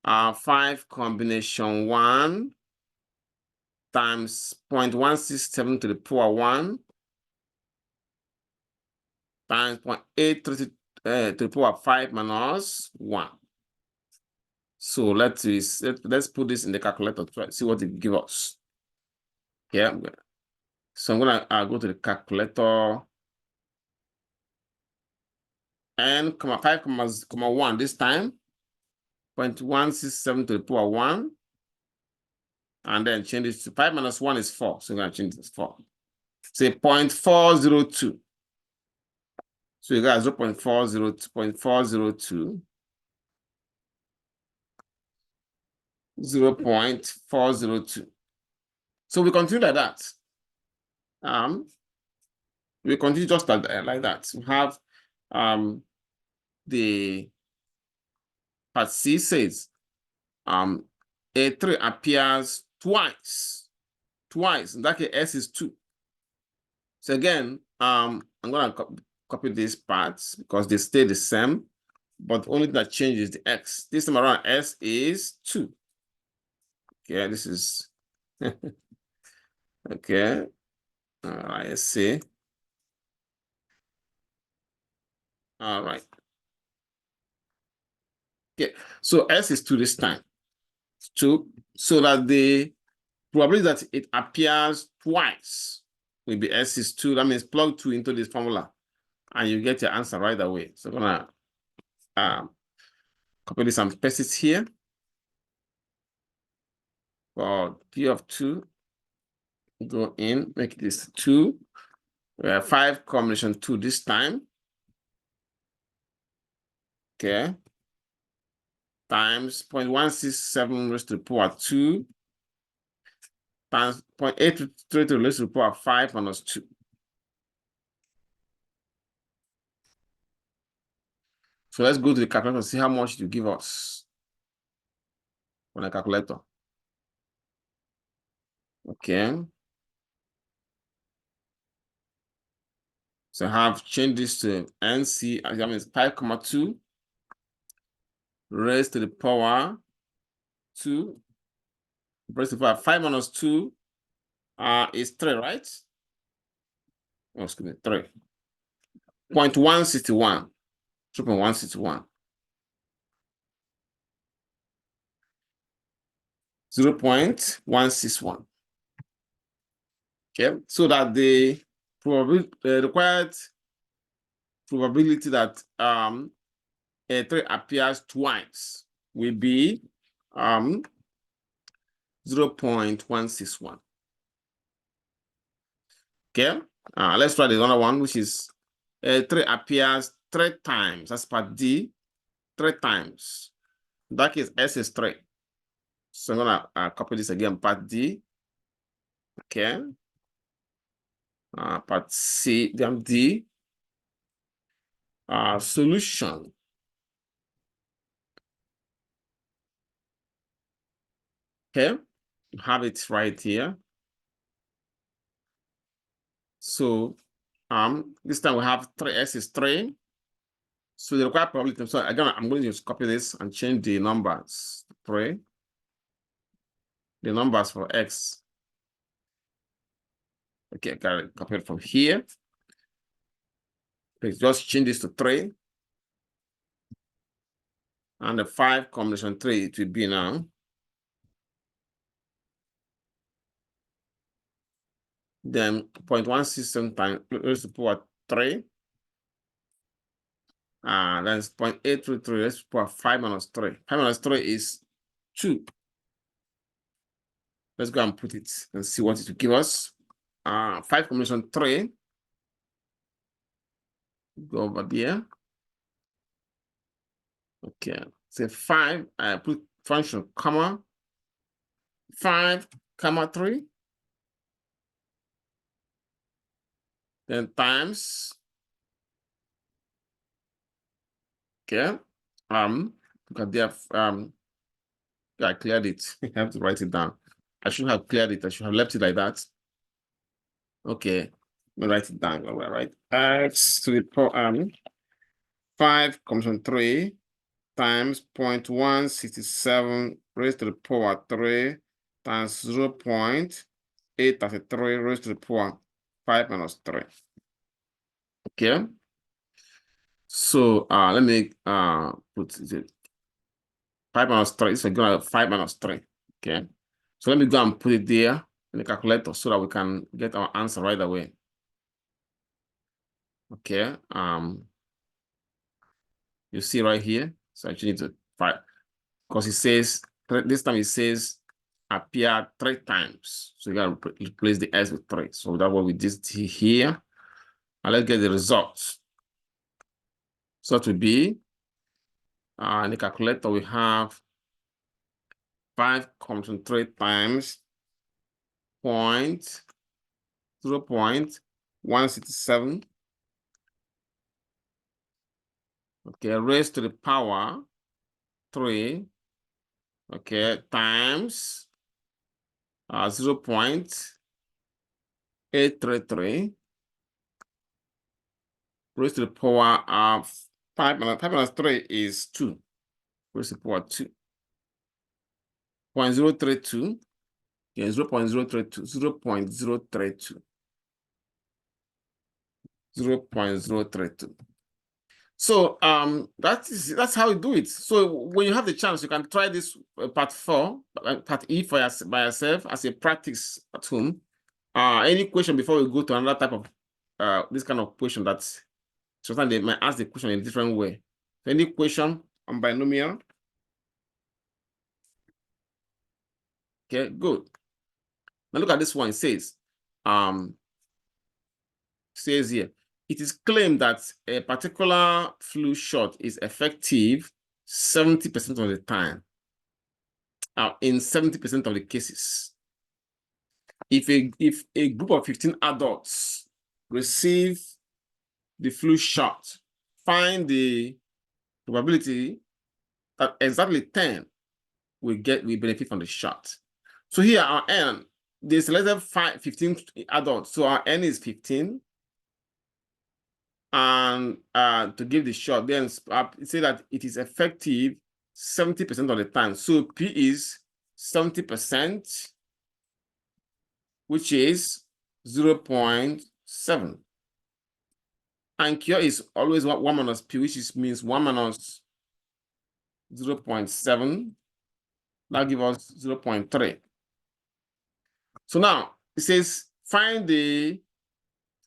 5 combination 1 times 0.167 to the power 1 times 0.833 to the power 5 minus 1. So let's put this in the calculator to try to see what it gives us. Yeah. So I'm gonna go to the calculator. N, 5, 1 this time. 0.167 to the power 1. And then change it to 5 minus 1 is 4. So we're gonna change this 4. Say 0.402. So you got 0.402. 0.402. So we continue like that. We continue just like that. We have the part C says A3 appears twice. In that case, S is 2. So again, I'm gonna copy these parts because they stay the same, but only thing that changes the X. This time around, S is 2. Okay, this is okay. All right, let's see. All right. Okay, so S is 2 this time. 2, so that the probability that it appears twice will be S is 2. That means plug 2 into this formula and you get your answer right away. So I'm gonna copy this and paste it here. For P of 2, go in, make this 2. We have 5 combination 2 this time. Okay. Times 0.167 raised to the power 2 times 0.833 to the power 5 minus 2. So let's go to the calculator and see how much it will give us on the calculator. Okay. So I have changed this to NC, that means 5,2 raised to the power 2. Raised to the power 5 minus 2 is 3, right? Oh, excuse me, 3. 0.161. 0.161. 0.161. Okay, so that the required probability that A3 appears twice will be 0.161. Okay, let's try the other one, which is A3 appears 3 times. That's part D, 3 times. That is S is 3. So I'm gonna copy this again, part D. Okay. Part C, then D. Solution. Okay, you have it right here. So this time we have 3S is 3. So the required probability. So again, I'm going to just copy this and change the numbers. 3. The numbers for X. Okay, I got it copied from here. Let's just change this to 3. And the 5 combination 3, it will be now. Then 0.167 times raised to the power 3. That's 0.833 raised to the power 5 minus 3. 5 minus 3 is 2. Let's go and put it and see what it will give us. 5 combination 3. Go over there. Okay, say 5. I put function comma 5 comma 3. Then times. Okay. Look at there. I cleared it. I have to write it down. I should have cleared it. I should have left it like that. Okay. Let me write it down. All right. X to the power 5 combination 3 times 0.167 raised to the power 3 times 0.833 raised to the power 5 minus 3. Okay. So let me put it. 5 minus 3. So we're going to 5 minus 3. Okay. So let me go and put it there in the calculator so that we can get our answer right away. Okay. You see right here. So I actually need to 5 because it says this time it says appear 3 times. So you gotta replace the S with 3. So that's what we did here. And let's get the results. So it will be in the calculator we have 5 comes from 3 times 0.167. Okay, raised to the power 3. Okay, times 0.833 raised to the power of 5 minus 3 is 2. Raised to the power 2. 0.032. Yeah, 0.032. 0.032. 0.032. So that's how you do it. So when you have the chance, you can try this part 4, part E by yourself as a practice at home. Any question before we go to another type of this kind of question that sometimes they might ask the question in a different way. Any question on binomial? Okay, good. Now look at this one. It says here, it is claimed that a particular flu shot is effective 70% of the time. In 70% of the cases. If a group of 15 adults receive the flu shot, find the probability that exactly 10 will benefit from the shot. So here our N, they selected 15 adults, so our N is 15. And to give the shot, then say that it is effective 70% of the time. So P is 70%, which is 0.7. And Q is always 1 minus P, which means 1 minus 0.7. That gives us 0.3. So now it says find the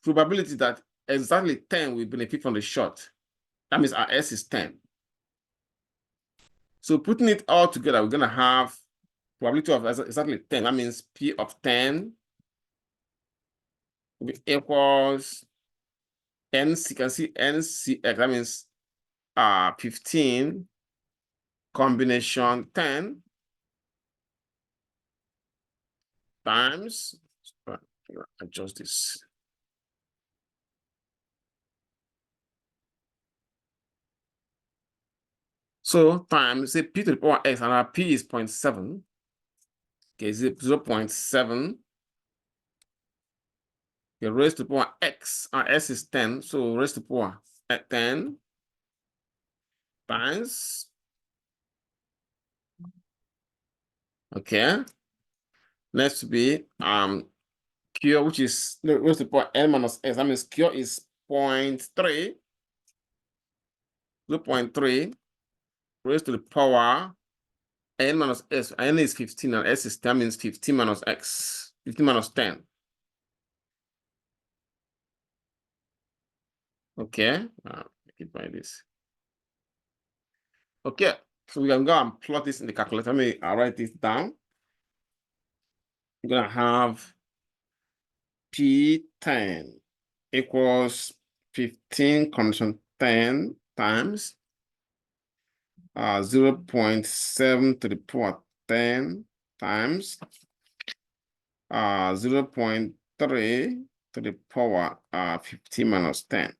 probability that exactly 10 will benefit from the shot. That means our S is 10. So putting it all together, we're going to have probability of exactly 10. That means P of 10 will be equals NC. You can see NCX. That means 15 combination 10 times, adjust this. So times, say P to the power X, and our P is 0.7. Okay, 0.7. Okay, raised to the power X, our S is 10, so raised to the power 10 times. Okay. Next to be Q, which is raised to the power N minus S. That means Q is 0.3. 0.3 raised to the power N minus S. N is 15 and S is 10, means 15 minus X. 15 minus 10. Okay. Make it by this. Okay. So we can go and plot this in the calculator. Let me write this down. We're going to have P10 equals 15 condition 10 times 0.7 to the power 10 times 0.3 to the power 15 minus 10.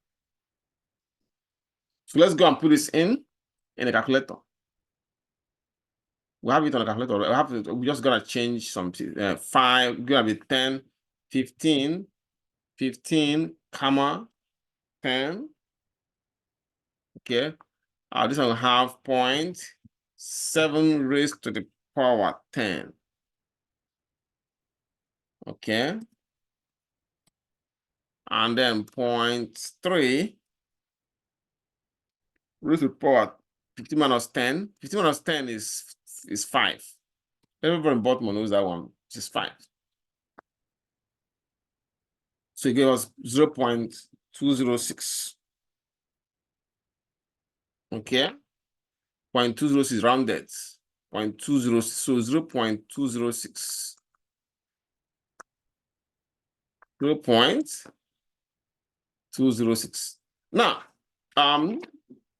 So let's go and put this in the calculator. We have it on the calculator. We just gotta change some 5, gonna be 10, 15, 15, comma, 10. Okay. This one will have 0.7 raised to the power 10. Okay. And then 0.3 raised to the power 15 minus 10. 15 minus 10 is 5. Everybody in Baltimore knows that one, which is 5. So it gave us 0.206. Okay. 0.206 rounded. 0.206. So 0.206. 0.206. Now,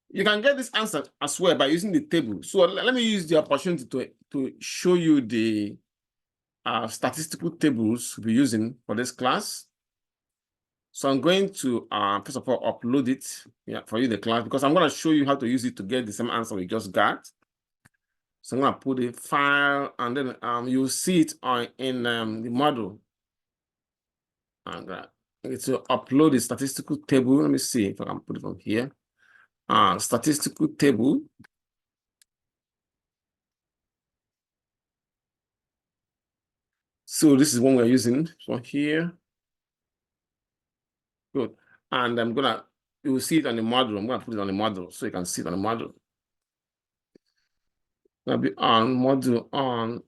you can get this answer as well by using the table. So let me use the opportunity to show you the statistical tables we'll be using for this class. So I'm going to first of all upload it for you, the class, because I'm going to show you how to use it to get the same answer we just got. So I'm going to put a file, and then you'll see it in the model. And it's to upload the statistical table. Let me see if I can put it from here. Statistical table. So this is one we're using. So here. Good. And you will see it on the model. I'm gonna put it on the model so you can see it on the model. Gonna be on model on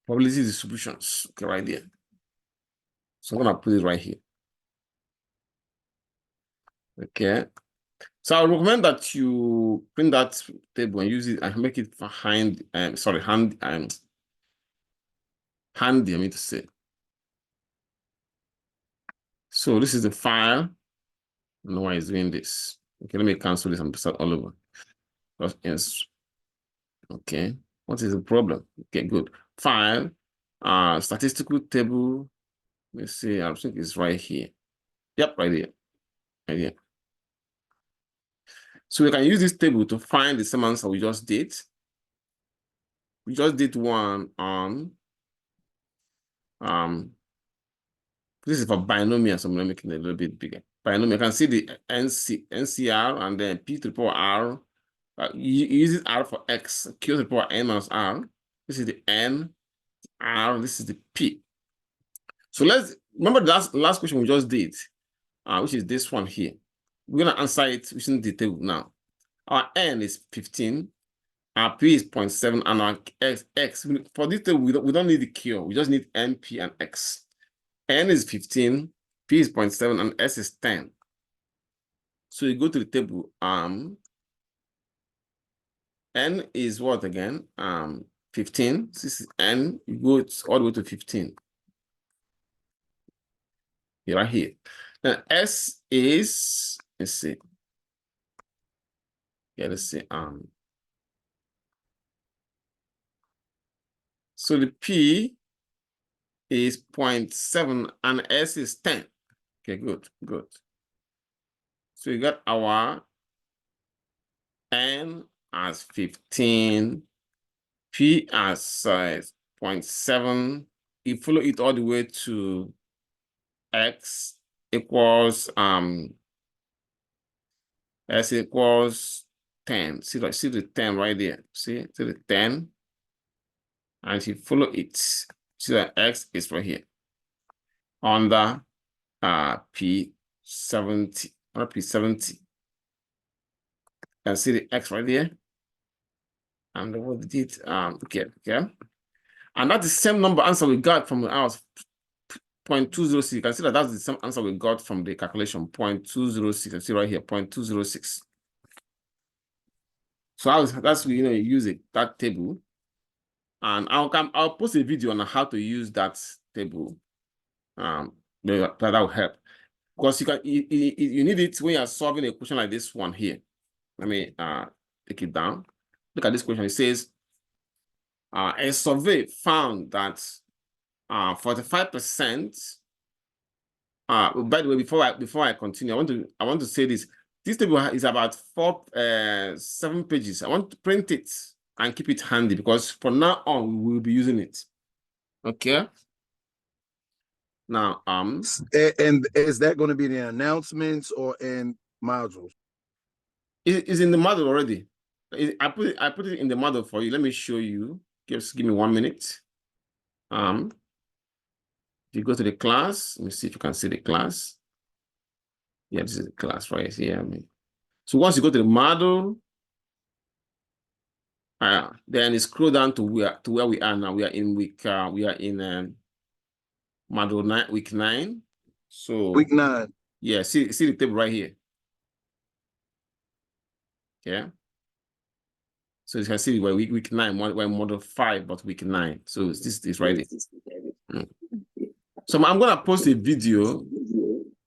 probability distributions. Okay, right there. So I'm gonna put it right here. Okay. So I recommend that you print that table and use it and make it for handy, I mean to say. So this is the file. I don't know why it's doing this. Okay, let me cancel this and start all over. Yes. Okay. What is the problem? Okay, good. File, statistical table. Let's see, I think it's right here. Yep, right here. Right here. So we can use this table to find the same answer we just did. We just did one on this is for binomial, so I'm gonna make it a little bit bigger. Binomial, you can see the NCR and then P to the power R. You use R for X, Q to the power N minus R. This is the N, R, this is the P. So let's remember the last question we just did, which is this one here. We're gonna answer it using the table now. Our N is 15, our P is 0.7, and our X. For this table, we don't need the Q, we just need N, P, and X. N is 15, P is 0.7, and S is 10. So you go to the table, N is what again? 15. This is N, you go all the way to 15. You're right here. Then S is, let's see. Yeah, let's see. So the P is 0.7 and S is 10. Okay, good. So you got our N as 15, P as 0.7. You follow it all the way to X equals S equals 10. See the 10 right there. See the 10. And you follow it. See that X is right here. Under P70. Under P70. And see the X right there. And what we did, okay. And that's the same number answer we got from our 0.206. You can see that that's the same answer we got from the calculation, 0.206. I see right here, 0.206. So that's you use it, that table. And I'll post a video on how to use that table. That will help. Because you need it when you're solving a question like this one here. Let me take it down. Look at this question. It says, a survey found that 45%. By the way, before I continue, I want to say this. This table is about 7 pages. I want to print it and keep it handy because from now on we will be using it. Okay. Now, and is that going to be the announcements or in modules? It's in the model already. I put it in the model for you. Let me show you. Just give me 1 minute. If you go to the class, let me see if you can see the class. Yeah, this is the class right here. So once you go to the model, then you scroll down to where we are now. We are in model 9, week 9. So Week 9. yeah, see the table right here. Yeah. So you can see we're week 9, we're model 5, but week 9. So this is right here. So I'm gonna post a video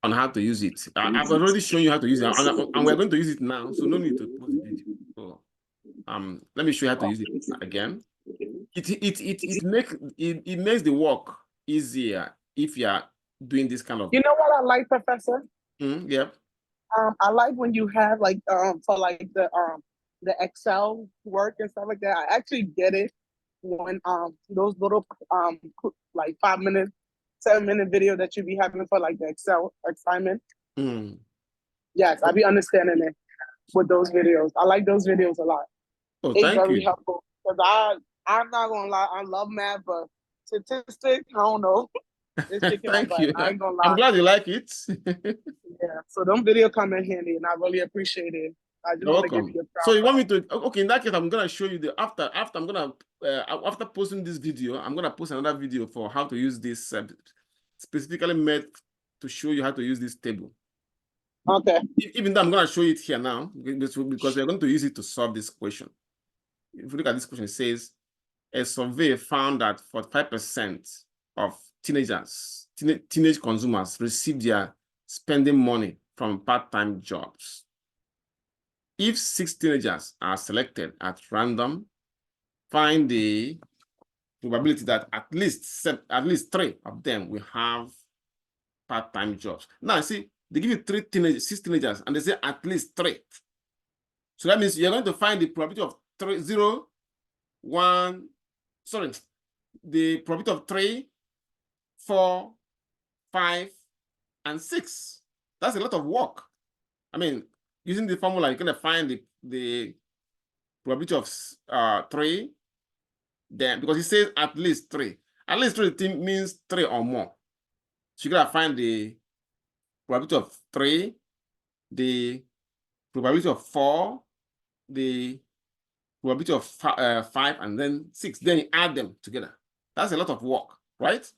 on how to use it. I've already shown you how to use it, and we're going to use it now. So no need to post the video. So let me show you how to use it again. It makes the work easier if you are doing this kind of. You know what I like, Professor? Yep. I like when you have like for like the Excel work and stuff like that. I actually get it when those little like 5 minute, 7 minute video that you be having for like the Excel assignment. Yes, I be understanding it with those videos. I like those videos a lot. Oh, It's thank very you. helpful because I'm not gonna lie, I love math, but statistics, I don't know. It's kicking my Thank butt. you. I ain't gonna I'm lie. glad you like it. Yeah, so them video come in handy, and I really appreciate it. I just You're want to give welcome. you a So you shout want me to? Okay, in that case, I'm gonna show you the after I'm gonna after posting this video, I'm gonna post another video for how to use this specifically made to show you how to use this table. out. Okay. Even though I'm gonna show it here now because we're going to use it to solve this question. If you look at this question, it says a survey found that 45% of teenage consumers receive their spending money from part-time jobs. If 6 teenagers are selected at random, find the probability that at least 3 of them will have part-time jobs. Now, see, they give you 6 teenagers, and they say at least 3. So that means you're going to find the probability of 3, 0, 1, sorry, the probability of 3, 4, 5, and 6. That's a lot of work. I mean, using the formula, you're going to find the probability of 3, then because it says at least 3. At least 3 means 3 or more. So you're going to find the probability of 3, the probability of 4, the probability of 5, and then 6. Then you add them together. That's a lot of work, right?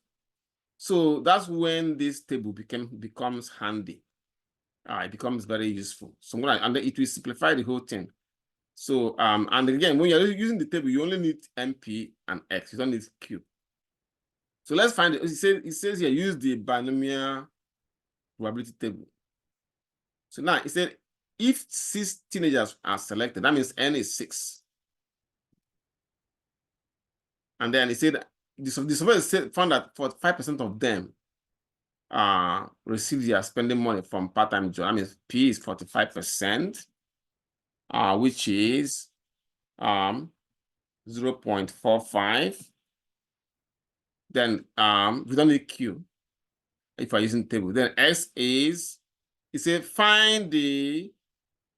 So that's when this table becomes handy. It becomes very useful. So and then it will simplify the whole thing. So and again, when you're using the table, you only need MP and X. You don't need Q. So let's find it. It says here, use the binomial probability table. So now it said if 6 teenagers are selected, that means N is 6. And then it said the survey found that 45% of them receive their spending money from part-time job. That means P is 45%, which is 0.45. Then we don't need Q if we're using table. Then S is, it says find the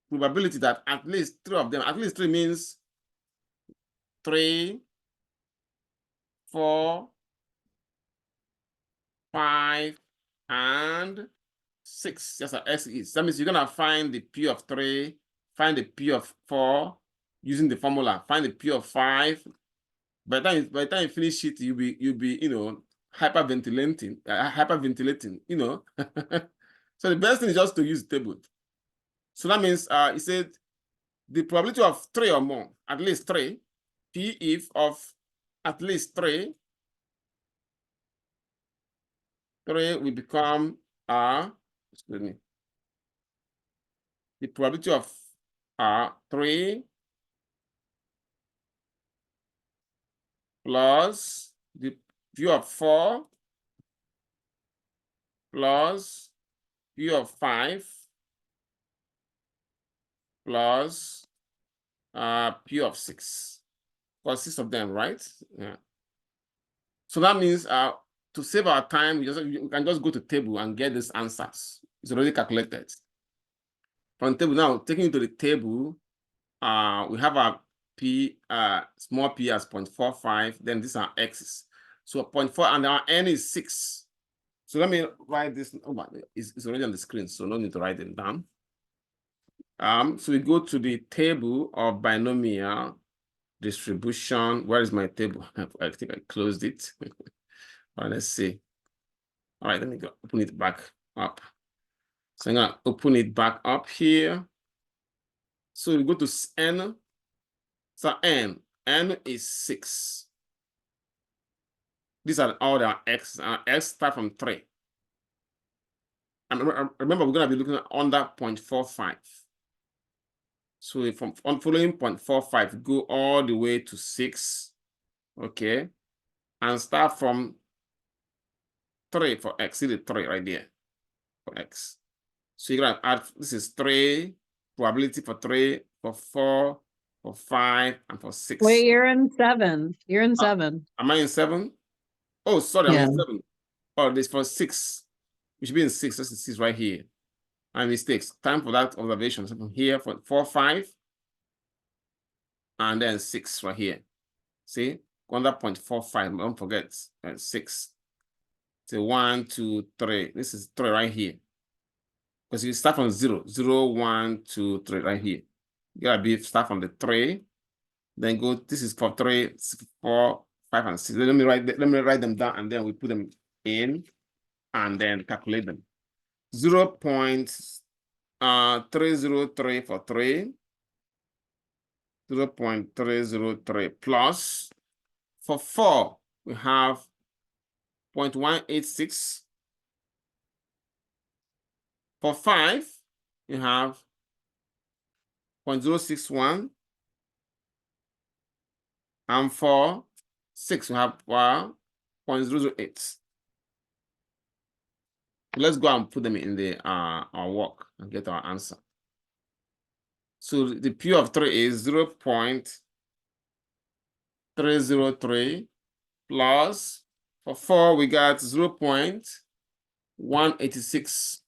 probability that at least 3 of them, at least 3 means 3, 4, 5, and 6. That's what S is. That means you're gonna find the P of 3, find the P of 4 using the formula, find the P of 5. By the time you finish it, you'll be hyperventilating, So the best thing is just to use the table. So that means it said the probability of 3 or more, at least 3, P if of at least 3 will become excuse me. The probability of 3 plus the P of 4 plus P of 5 plus P of 6. Because 6 of them, right? Yeah. So that means to save our time, we can just go to table and get these answers. It's already calculated. From table now, taking it to the table, we have our P, small p as 0.45, then these are x's. So 0.4 and our n is 6. So let me write this. Oh, it's already on the screen, so no need to write them down. So we go to the table of binomial distribution. Where is my table? I think I closed it. All right, let's see. All right, let me go open it back up. So I'm gonna open it back up here. So we go to n. So n is 6. These are all their x. X start from 3. And remember, we're gonna be looking at under 0.45. So from following 0.45, go all the way to 6. Okay, and start from 3 for x. See the 3 right there for x. So you're gonna add, this is 3, probability for 3, for 4, for 5, and for 6. Wait, you're in 7. You're in 7. Am I in 7? Oh, sorry, I'm Yeah. in 7. Oh, this for 6. We should be in 6. This is 6 right here. My mistakes. Time for that observation. So from here for 4, 5, and then 6 right here. See, under 0.45. Don't forget 6. So 1, 2, 3. This is 3 right here. Because you start from 0, 0, 1, 2, 3 right here. You gotta start from the 3, then go. This is for 3, 4, 5, and 6. Let me write them down, and then we put them in, and then calculate them. 0.303 for 3. 0.303 plus for 4 we have 0.186. For 5 you have 0.061, and for 6 we have 0.008. Let's go and put them in the our work and get our answer. So the P of 3 is 0.303 plus, for 4 we got 0.186.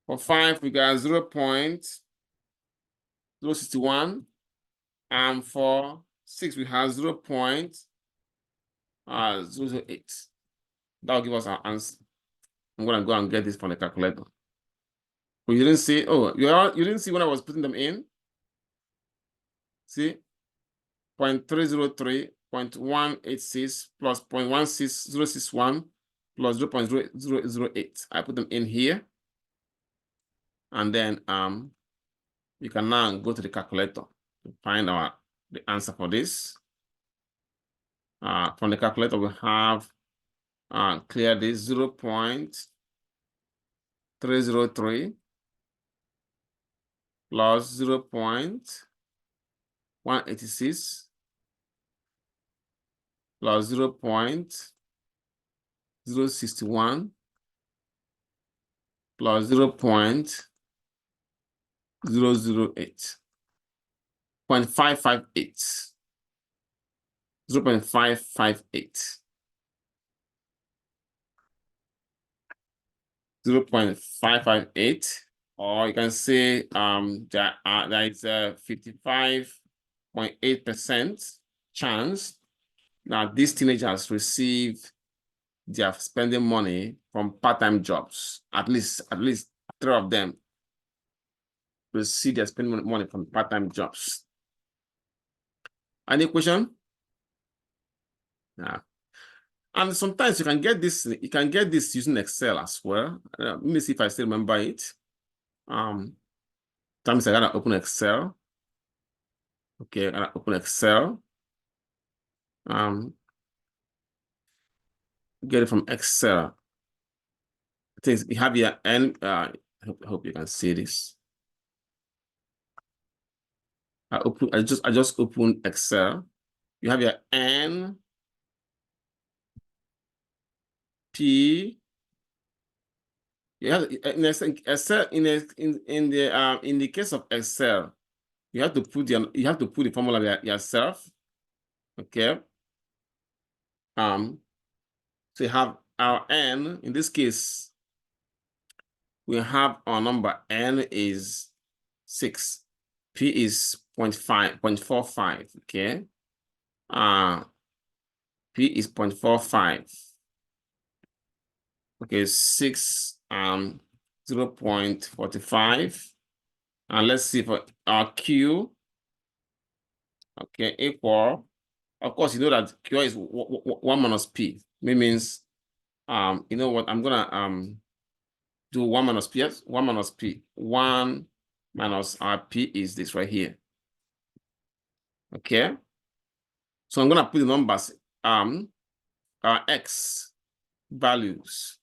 For 5 we got 0.061, and for 6 we have 0.008. That will give us our answer. I'm gonna go and get this from the calculator. But you didn't see, oh, you didn't see when I was putting them in? See? 0.303, 0.186 plus 0.16061 plus 0.008. I put them in here. And then you can now go to the calculator to find the answer for this. From the calculator, we have clear this 0.303 plus 0.186 plus 0.061 plus 0.008. 0.558. 0.558. 0.558, or you can say there is a 55.8% chance that these teenagers receive their spending money from part-time jobs. At least 3 of them receive their spending money from part-time jobs. Any question? Yeah. And sometimes you can get this using Excel as well. Let me see if I still remember it. Sometimes I gotta open Excel. Okay, I gotta open Excel. Get it from Excel. Things you have here, and I hope you can see this. I just opened Excel. You have your N P. You have in Excel in the case of Excel, you have to put the formula yourself. Okay. So you have our N. In this case, we have our number N is 6. P is 0.45. Okay. P is 0.45. Okay, 6 0.45, And let's see for our Q. Okay, equal. Of course, you know that Q is 1 minus P. It means, you know what? I'm gonna do 1 minus P. Yes, 1 minus P. 1 minus our P is this right here. Okay. So I'm gonna put the numbers, our X values.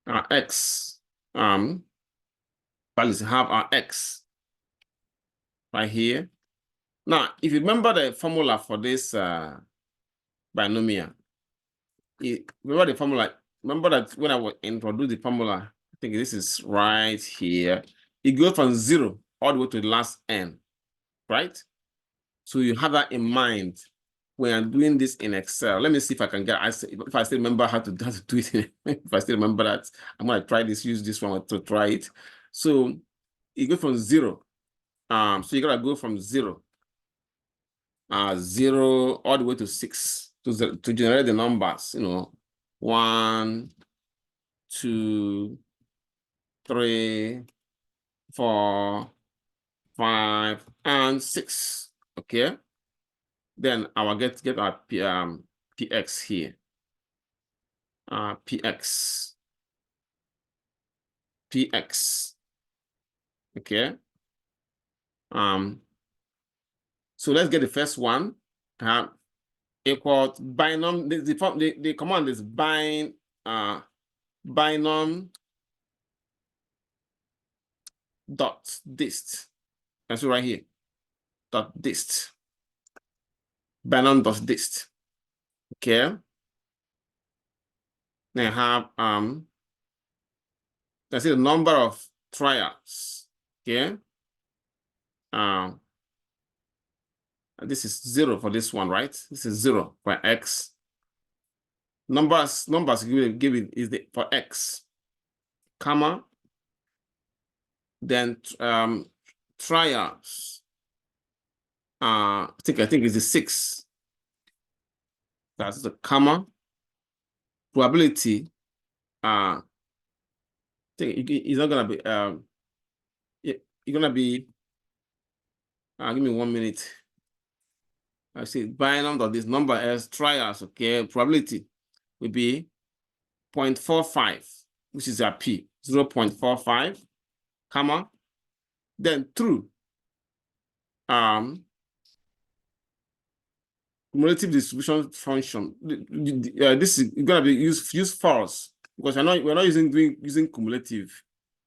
Our X values have our X right here. Now, if you remember the formula for this binomial, remember the formula. Remember that when I will introduce the formula, I think this is right here. It goes from 0 all the way to the last n, right? So you have that in mind when I'm doing this in Excel. Let me see if I can get, if I still remember how to do it. If I still remember that, I'm going to try this, use this one to try it. So it goes from 0. So you got to go from 0. 0 all the way to 6 to generate the numbers, 1, 2, 3, 4, 5, and 6. Okay. Then I will get our px here. Px. Okay. So let's get the first one. Equal binom. The command is binom dot dist. That's right here. Dot dist. Binom dot dist. Okay. Then I have let's see the number of trials. Okay. This is 0 for this one, right? This is 0 for X. Numbers given is for X, comma. Then trials. I think it's the 6. That's the comma. Probability. I think it's not gonna be it's gonna be give me 1 minute. I see binom of this number as trials. Okay, probability will be 0.45, which is a P, 0.45, comma. Then true. Cumulative distribution function. This is gonna be use false because we're not using cumulative.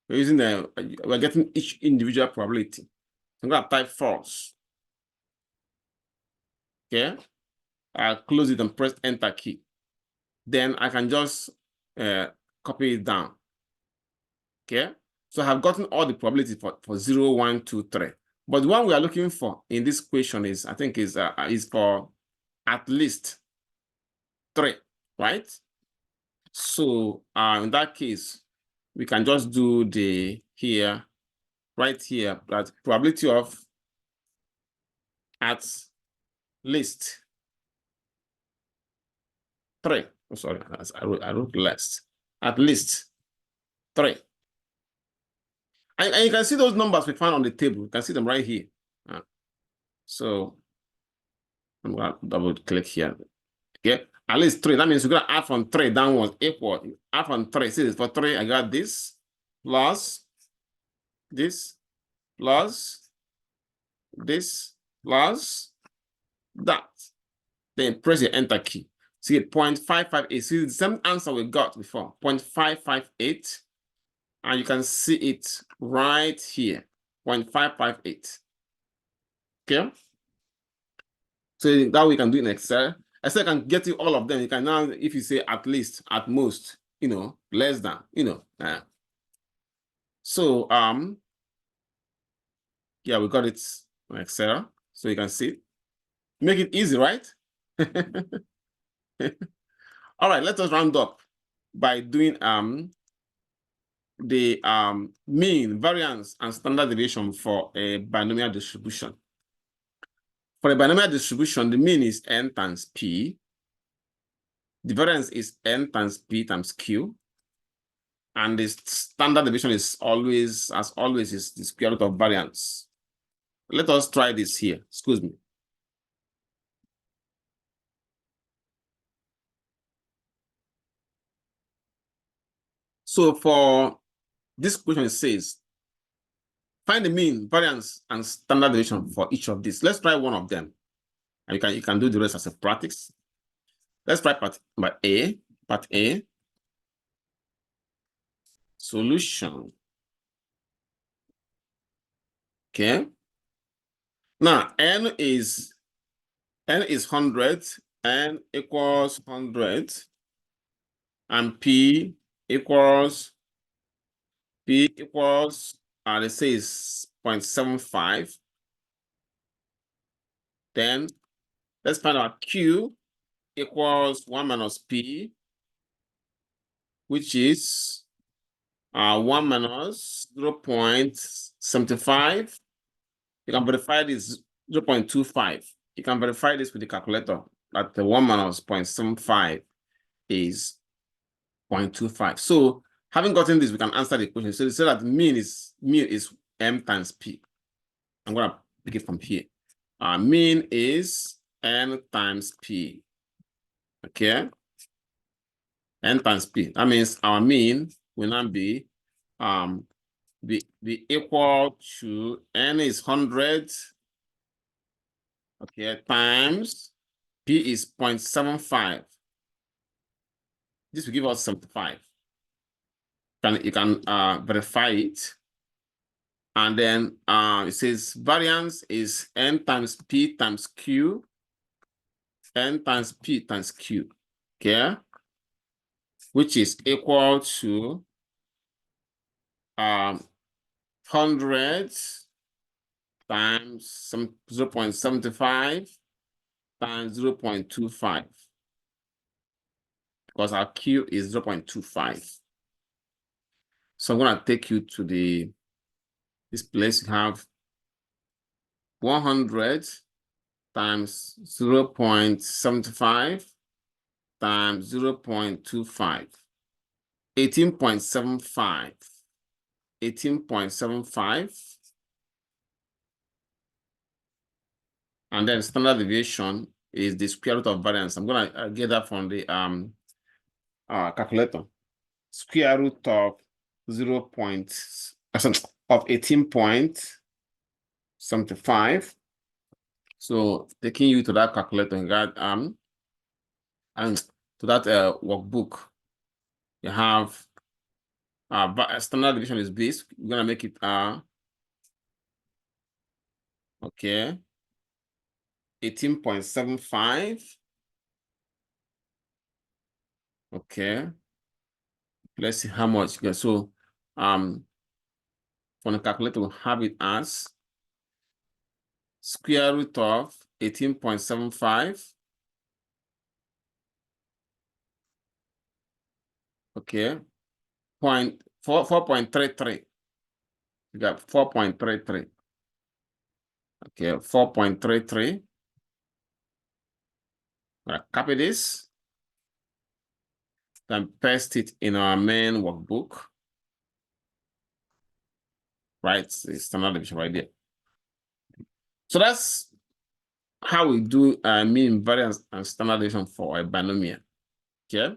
We're using we're getting each individual probability. I'm gonna type false. Okay. I'll close it and press enter key. Then I can just copy it down. Okay. So I have gotten all the probability for 0, 1, 2, 3. But the one we are looking for in this question is, I think, is for at least 3, right? So in that case, we can just do the here, right here, that probability of at least 3. Oh, sorry, I wrote less. At least 3. And you can see those numbers we found on the table. You can see them right here. So I'm going to double click here. Okay, at least 3. That means we're going to add from 3 downwards equal. Add from 3. See this for 3. I got this plus this plus this plus that. Then press the enter key. See 0.558. See the same answer we got before. 0.558. And you can see it right here. 0.558. Okay. So that we can do in Excel. Excel can get you all of them. You can now, if you say at least, at most, less than, So yeah, we got it in Excel. So you can see. Make it easy, right? All right, let us round up by doing the mean, variance, and standard deviation for a binomial distribution. For a binomial distribution, the mean is n times p. The variance is n times p times q. And the standard deviation is always, as always, is the square root of variance. Let us try this here. Excuse me. So for this question, it says, find the mean, variance, and standard deviation for each of these. Let's try one of them. And you can do the rest as a practice. Let's try part A. Part A. Solution. Okay. Now n is 100, n equals 100, and p equals let's say is 0.75. Then let's find out q equals 1 minus p, which is 1 minus 0.75. You can verify this 0.25. You can verify this with the calculator that the 1 minus 0.75 is 0.25. So having gotten this, we can answer the question. So they say that mean is m times p. I'm gonna pick it from here. Mean is n times p. Okay, n times p. That means our mean will now be equal to n is 100. Okay, times p is 0.75. This will give us 75. You can verify it. And then it says variance is n times p times q, n times p times q, okay? Which is equal to 100 times 0.75 times 0.25. Because our q is 0.25. So I'm gonna take you to this place. You have 100 times 0.75 times 0.25, 18.75, 18.75. And then standard deviation is the square root of variance. I'm gonna get that from the calculator. Square root of 18.75. So taking you to that calculator and to that workbook, you have standard deviation is this. We're gonna make it okay, 18.75. Okay, let's see how much. Okay, so from the calculator, we'll have it as square root of 18.75. Okay, 4.33. You got 4.33. Okay, 4.33. Copy this. Then paste it in our main workbook. Right, it's standard deviation right there. So that's how we do mean, variance, and standard deviation for a binomial. Okay.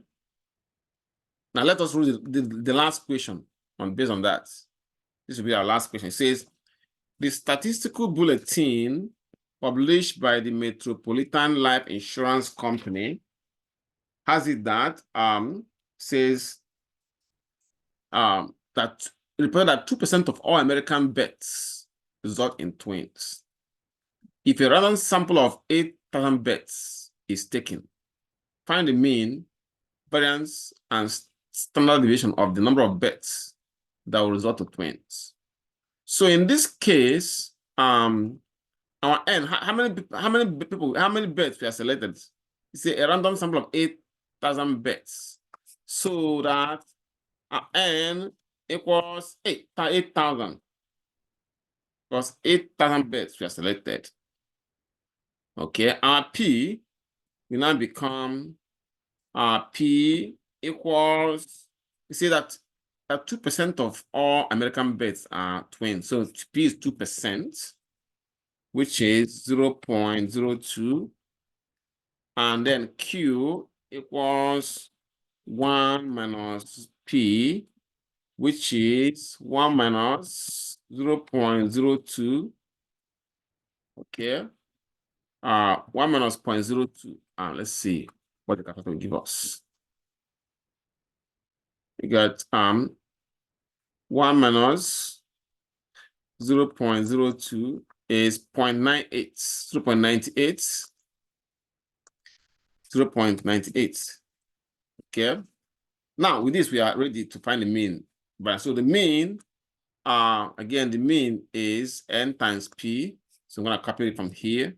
Now let us read the last question based on that. This will be our last question. It says, the statistical bulletin published by the Metropolitan Life Insurance Company has it that says that reported that 2% of all American bets result in twins. If a random sample of 8,000 bets is taken, find the mean, variance, and standard deviation of the number of bets that will result to twins. So in this case, our n, how many bets we are selected? It's a random sample of 8,000 bets. So that our n equals 8,000. Because 8,000 bets we are selected. Okay, our p will now become p equals, you see that 2% of all American bets are twins. So P is 2%, which is 0.02. And then Q equals 1 minus P, which is 1 minus 0.02. Okay. 1 minus 0.02. Let's see what the calculator will give us. We got 1 minus 0.02 is 0.98, 0.98, 0.98. Okay. Now with this, we are ready to find the mean. But so the mean, again, the mean is n times p. So I'm gonna copy it from here.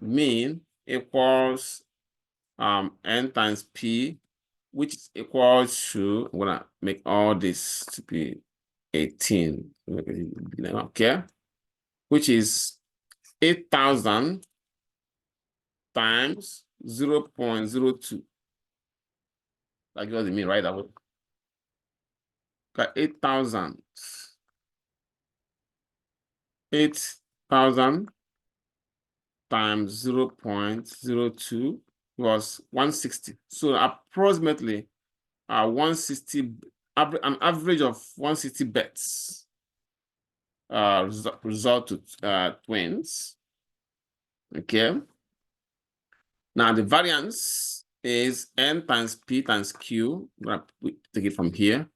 Mean equals n times p, which is equals to, I'm gonna make all this to be 18. Okay, which is 8,000 times 0.02. That gives us the mean, right? That would got 8,000. 8,000 times 0.02 was 160. So approximately 160, an average of 160 bets result to twins. Okay. Now the variance is n times p times q. I'm gonna take it from here.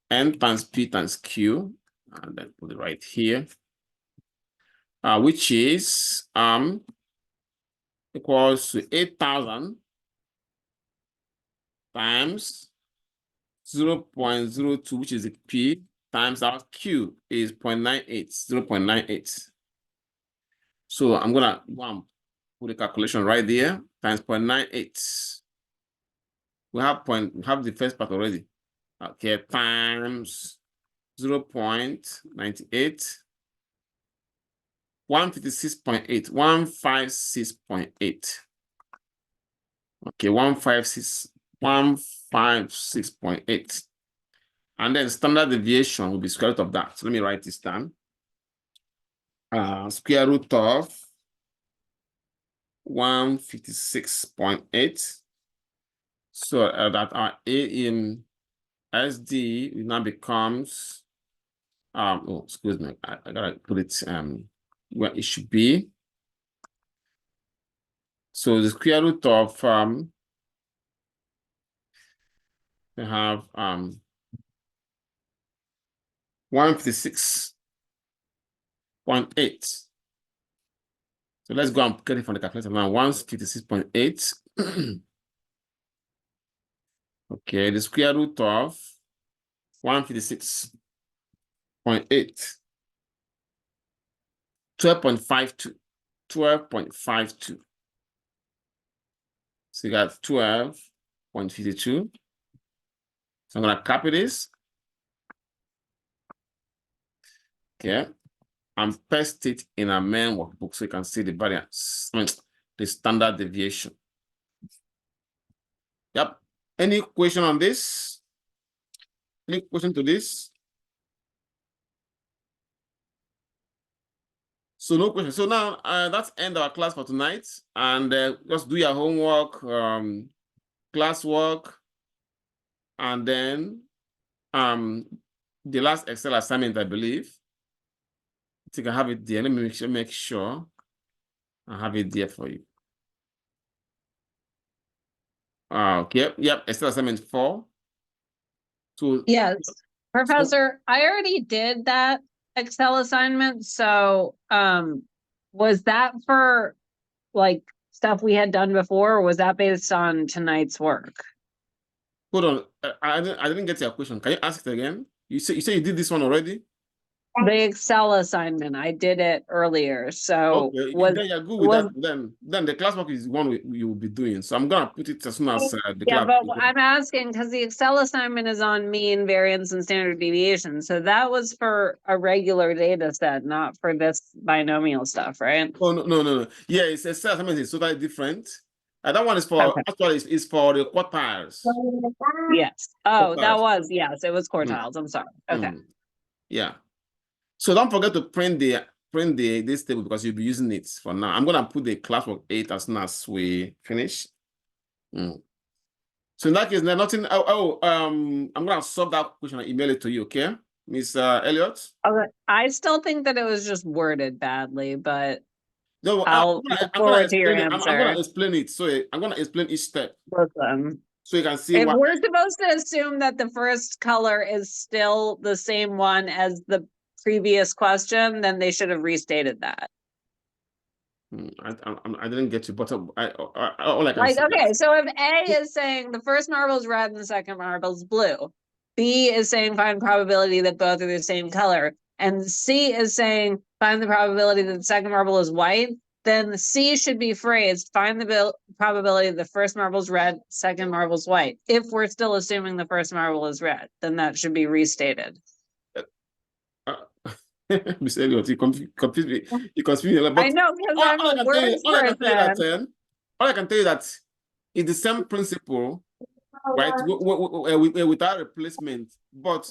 N times p times q, and then put it right here. Which is equals to 8,000 times 0.02, which is the p, times our q is 0.98, 0.98. So I'm gonna put a calculation right there, times 0.98. We have the first part already. Okay, times 0.98. 156.8, 156.8. Okay, 156.8. And then standard deviation will be square root of that. So let me write this down. Square root of 156.8. So that our A in SD now becomes, oh, excuse me, I gotta put it where it should be. So the square root of we have 156.8. So let's go and get it from the calculator now. 156.8. Okay, the square root of 156.8. 12.52. 12.52. So you got 12.52. So I'm gonna copy this. Okay. And paste it in a main workbook so you can see the variance. I mean, the standard deviation. Yep. Any question on this? Any question to this? So no question. So now that's end our class for tonight. And just do your homework, classwork, and then the last Excel assignment, I believe. You can have it there. Let me make sure I have it there for you. Okay. Yep. Excel assignment 4. So Yes, Professor, I already did that Excel assignment. So, was that for like stuff we had done before, or was that based on tonight's work? hold on. I didn't get your question. Can you ask it again? You say you did this one already? The Excel assignment, I did it earlier. So Okay, was then you're good with that. Then the classwork is one you will be doing. So I'm gonna put it as soon as the yeah, class. but I'm asking because the Excel assignment is on mean, variance, and standard deviation. So that was for a regular data set, not for this binomial stuff, right? Oh no. Yeah, it's a assignment is totally different. That one is for Okay. actually it's for the quartiles. Yes. Oh, that Quartiles. was, yes, it was quartiles. I'm sorry. Okay. Mm. Yeah. So don't forget to print this table because you'll be using it for now. I'm gonna put the classwork 8 as soon as we finish. Mm. So in that case, there's nothing. I'm gonna solve that question and email it to you, okay, Miss Elliott? Okay. I still think that it was just worded badly, but No, I'll look forward to your explain it. I'm gonna answer. explain it. So I'm gonna explain each step Listen, so you can see if what. we're supposed to assume that the first color is still the same one as the previous question, then they should have restated that. I didn't get you, but all I can Like, say okay, is, so if A is saying the first marble is red and the second marble is blue, B is saying find probability that both are the same color, and C is saying find the probability that the second marble is white, then the C should be phrased find the probability the first marble is red, second marble is white. If we're still assuming the first marble is red, then that should be restated. Miss Elliott, you confuse me. You confuse me a lot. I But know because I'm a words all I can tell you that person. all I can tell you that it's the same principle, right? Without replacement, but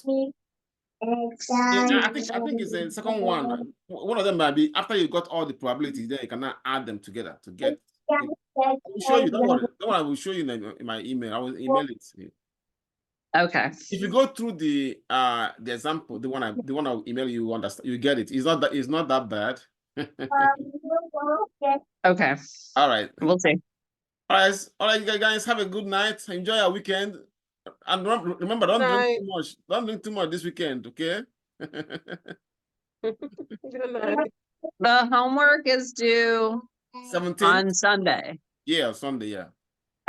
I think it's the second one. One of them might be after you got all the probabilities, then you cannot add them together to get. I will show you. Don't worry. Don't worry. I will show you in my email. I will email it to you. Okay. If you go through the example, the one I will email you, understand, you get it. It's not that bad. Okay. All right. We'll see. All right, you guys have a good night. Enjoy your weekend. And remember, don't drink too much. Don't drink too much this weekend, okay? The homework is due 17th? on Sunday. Yeah, Sunday, yeah.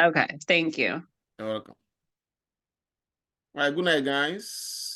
Okay, thank you. You're welcome. All right, good night, guys.